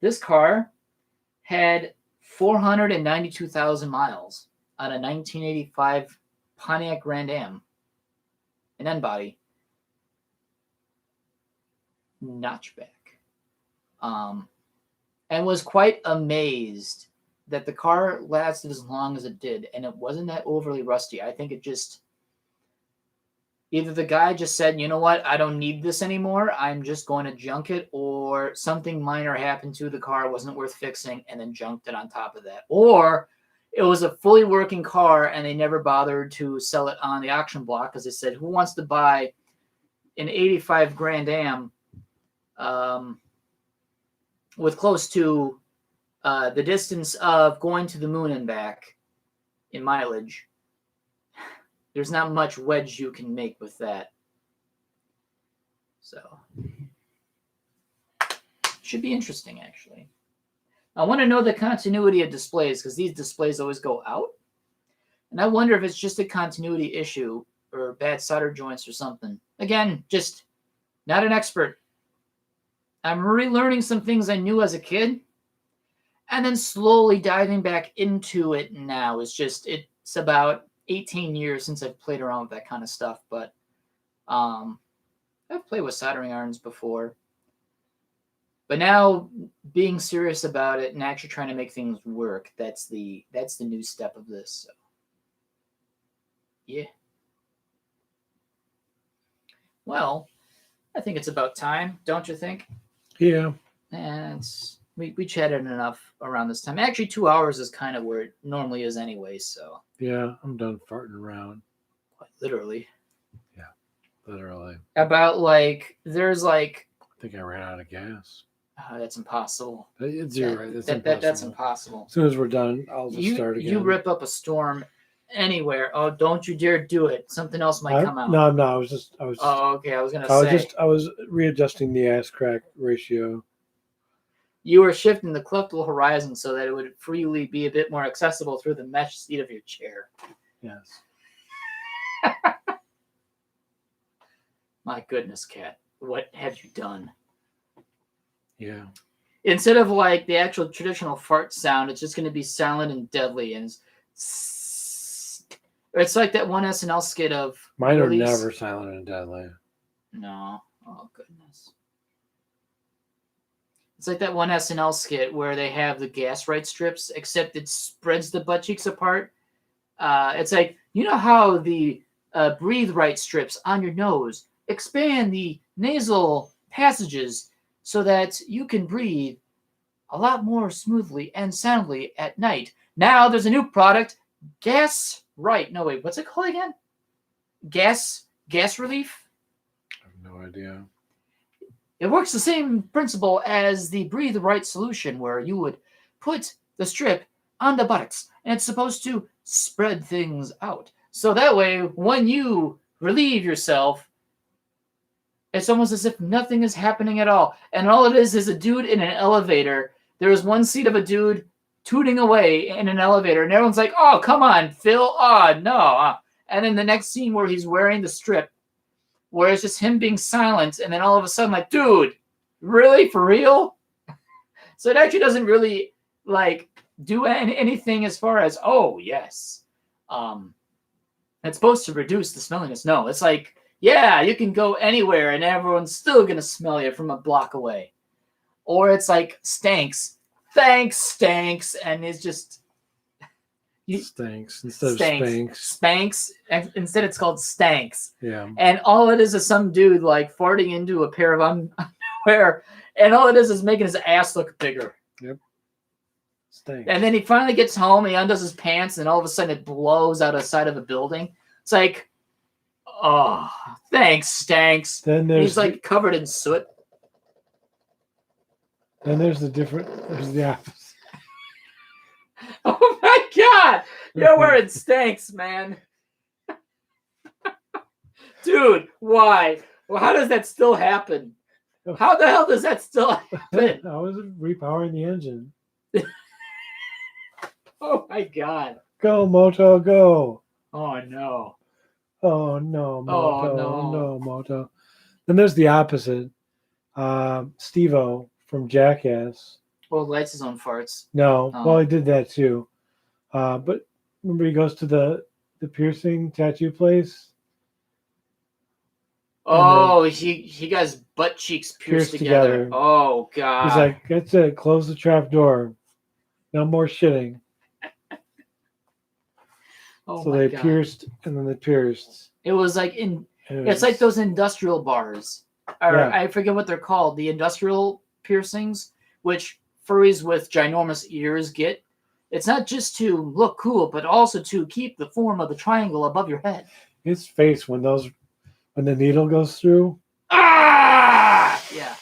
Speaker 2: This car had 492,000 miles on a 1985 Pontiac Grand Am, an N-body, notchback. And was quite amazed that the car lasted as long as it did, and it wasn't that overly rusty. I think it just, either the guy just said, you know what, I don't need this anymore, I'm just going to junk it, or something minor happened to the car, wasn't worth fixing, and then junked it on top of that. Or it was a fully working car, and they never bothered to sell it on the auction block, because they said, who wants to buy an 85 Grand Am with close to the distance of going to the moon and back in mileage? There's not much wedge you can make with that. So, should be interesting, actually. I want to know the continuity of displays, because these displays always go out. And I wonder if it's just a continuity issue or bad solder joints or something. Again, just not an expert. I'm relearning some things I knew as a kid, and then slowly diving back into it now. It's about 18 years since I've played around with that kind of stuff, but I've played with soldering irons before. But now being serious about it and actually trying to make things work, that's the new step of this. So, yeah. Well, I think it's about time, don't you think?
Speaker 1: Yeah.
Speaker 2: And we chatted enough around this time. Actually, 2 hours is kind of where it normally is anyway, so.
Speaker 1: Yeah, I'm done farting around.
Speaker 2: Quite literally.
Speaker 1: Yeah, literally.
Speaker 2: About there's
Speaker 1: I think I ran out of gas.
Speaker 2: That's impossible.
Speaker 1: You're right.
Speaker 2: That's impossible.
Speaker 1: As soon as we're done, I'll just start again.
Speaker 2: You rip up a storm anywhere. Oh, don't you dare do it. Something else might come out.
Speaker 1: No, I was.
Speaker 2: Oh, okay. I was
Speaker 1: readjusting the ass crack ratio.
Speaker 2: You were shifting the cleftal horizon so that it would freely be a bit more accessible through the mesh seat of your chair.
Speaker 1: Yes.
Speaker 2: My goodness, Kat. What have you done?
Speaker 1: Yeah.
Speaker 2: Instead of the actual traditional fart sound, it's just going to be silent and deadly. And it's like that one SNL skit of...
Speaker 1: Mine are never silent and deadly.
Speaker 2: No. Oh, goodness. It's like that one SNL skit where they have the gas right strips, except it spreads the butt cheeks apart. It's like, you know how the breathe right strips on your nose expand the nasal passages so that you can breathe a lot more smoothly and soundly at night. Now there's a new product, Gas Right. No, wait, what's it called again? Gas Relief?
Speaker 1: I have no idea.
Speaker 2: It works the same principle as the Breathe Right solution, where you would put the strip on the buttocks, and it's supposed to spread things out. So that way, when you relieve yourself, it's almost as if nothing is happening at all. And all it is a dude in an elevator. There is one seat of a dude tooting away in an elevator, and everyone's like, oh, come on, Phil. Oh, no. And then the next scene where he's wearing the strip, where it's just him being silent, and then all of a sudden, dude, really? For real? So it actually doesn't really, do anything as far as, oh, yes. It's supposed to reduce the smelliness. No, it's like, yeah, you can go anywhere and everyone's still going to smell you from a block away. Or it's like, stanks. Thanks, stanks. And it's just...
Speaker 1: Stinks instead of spanks.
Speaker 2: Spanks. Instead, it's called stanks.
Speaker 1: Yeah.
Speaker 2: And all it is some dude farting into a pair of underwear And all it is making his ass look bigger.
Speaker 1: Stinks.
Speaker 2: And then he finally gets home, he undoes his pants, and all of a sudden it blows out of the side of a building. It's like, oh, thanks, Stanks.
Speaker 1: Then
Speaker 2: And
Speaker 1: there's
Speaker 2: he's like covered in soot.
Speaker 1: there's the opposite.
Speaker 2: Oh my God! You're wearing Stanks, man. Dude, why? Well, how does that still happen? How the hell does that still happen?
Speaker 1: I was repowering the engine.
Speaker 2: Oh my God.
Speaker 1: Go, Moto, go.
Speaker 2: Oh no.
Speaker 1: Oh, no, Moto.
Speaker 2: Oh,
Speaker 1: Oh,
Speaker 2: no.
Speaker 1: no, Moto. Then there's the opposite. Steve-O from Jackass.
Speaker 2: Well, lights his own farts.
Speaker 1: No,
Speaker 2: Oh.
Speaker 1: well, he did that too. But remember, he goes to the piercing tattoo place.
Speaker 2: Oh, he got his butt cheeks pierced together. Oh God.
Speaker 1: He's like, that's it. Close the trap door. No more shitting.
Speaker 2: oh
Speaker 1: So
Speaker 2: my
Speaker 1: they
Speaker 2: God.
Speaker 1: pierced, and then they pierced.
Speaker 2: It was like
Speaker 1: And it
Speaker 2: it's like
Speaker 1: was-
Speaker 2: those industrial bars. Or
Speaker 1: Yeah.
Speaker 2: I forget what they're called. The industrial piercings, which furries with ginormous ears get. It's not just to look cool, but also to keep the form of the triangle above your head.
Speaker 1: his face when the needle goes through.
Speaker 2: Ah! Yeah.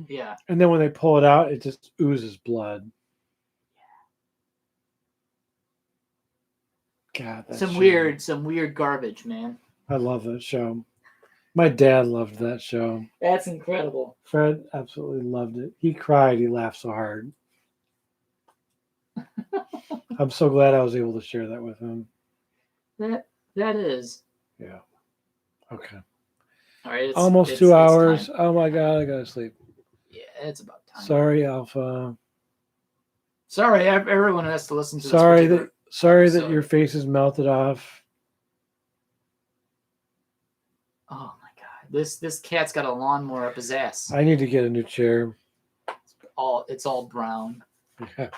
Speaker 2: Yeah.
Speaker 1: And then when they pull it out, it just oozes blood. God, that
Speaker 2: Some
Speaker 1: show.
Speaker 2: weird garbage, man.
Speaker 1: I love that show. My dad loved that show.
Speaker 2: That's incredible.
Speaker 1: Fred absolutely loved it. He cried. He laughed so hard. I'm so glad I was able to share that with him.
Speaker 2: That is.
Speaker 1: Yeah. Okay.
Speaker 2: All right.
Speaker 1: Almost 2 hours. Oh my God, I gotta sleep.
Speaker 2: Yeah, it's about time.
Speaker 1: Sorry, Alpha.
Speaker 2: Sorry, everyone has to listen to
Speaker 1: Sorry
Speaker 2: this.
Speaker 1: that your face is melted off.
Speaker 2: Oh my God. This cat's got a lawnmower up his ass.
Speaker 1: I need to get a new chair.
Speaker 2: It's all brown.
Speaker 1: Yeah.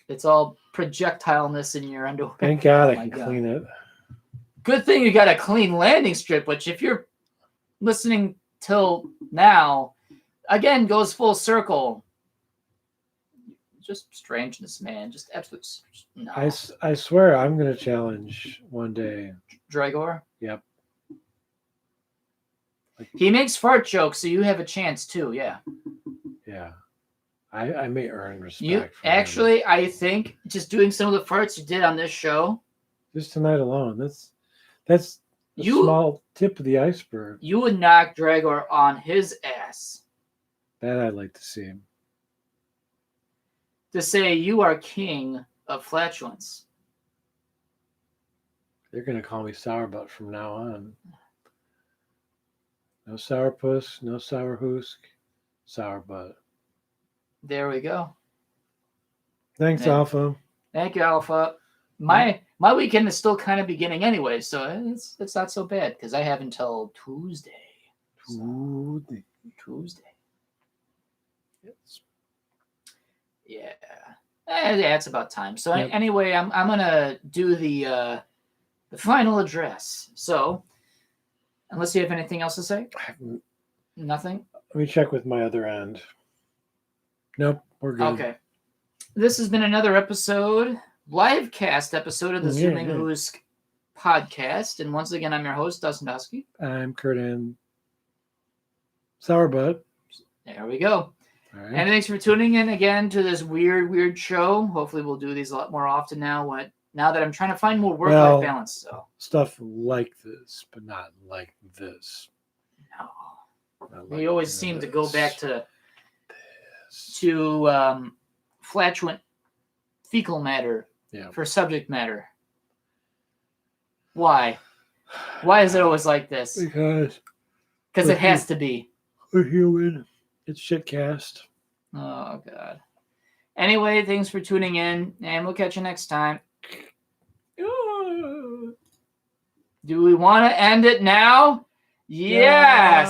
Speaker 2: It's all projectileness in your underwear.
Speaker 1: Thank God
Speaker 2: Oh
Speaker 1: I
Speaker 2: my
Speaker 1: can
Speaker 2: God.
Speaker 1: clean it.
Speaker 2: Good thing you got a clean landing strip, which if you're listening till now, again, goes full circle. Just strangeness, man. Just absolute no.
Speaker 1: I swear I'm gonna challenge one day.
Speaker 2: Dragor?
Speaker 1: Yep.
Speaker 2: He makes fart jokes, so you have a chance too, yeah.
Speaker 1: Yeah. I may earn respect.
Speaker 2: You
Speaker 1: from him.
Speaker 2: actually, I think just doing some of the farts you did on this show,
Speaker 1: Just tonight alone. That's a
Speaker 2: You-
Speaker 1: small tip of the iceberg.
Speaker 2: you would knock Dragor on his ass
Speaker 1: That I'd like to see.
Speaker 2: to say you are king of flatulence.
Speaker 1: They're gonna call me sourbutt from now on. No sourpuss, no sour hoosk, sourbutt.
Speaker 2: There we go.
Speaker 1: Thanks,
Speaker 2: Yeah.
Speaker 1: Alpha.
Speaker 2: Thank you, Alpha. My weekend is still kind of beginning anyway, so it's not so bad because I have until Tuesday. So, Tuesday.
Speaker 1: Yes.
Speaker 2: Yeah. Yeah, it's about time. So
Speaker 1: Yep.
Speaker 2: anyway, I'm gonna do the final address. So unless you have anything else to say,
Speaker 1: Let
Speaker 2: nothing.
Speaker 1: me check with my other end. Nope, we're good.
Speaker 2: Okay. This has been another LiveCast episode of the
Speaker 1: Yeah,
Speaker 2: Zooming
Speaker 1: yeah.
Speaker 2: Hoosk podcast. And once again, I'm your host, Dustin Dusky.
Speaker 1: I'm Kurt and sourbutt.
Speaker 2: There we go.
Speaker 1: All right.
Speaker 2: And thanks for tuning in again to this weird show. Hopefully we'll do these a lot more often now that I'm trying to find more work-life
Speaker 1: Well,
Speaker 2: balance. So
Speaker 1: Stuff like this, but not like this.
Speaker 2: no.
Speaker 1: Not
Speaker 2: We
Speaker 1: like
Speaker 2: always seem to go
Speaker 1: this.
Speaker 2: back to
Speaker 1: This.
Speaker 2: flatulent fecal matter
Speaker 1: Yeah.
Speaker 2: for subject matter. Why? Why is it always like this?
Speaker 1: Because
Speaker 2: Because it has to be.
Speaker 1: we're human. It's shitcast.
Speaker 2: Oh, God. Anyway, thanks for tuning in, and we'll catch you next time. Do we want to end it now? Yes!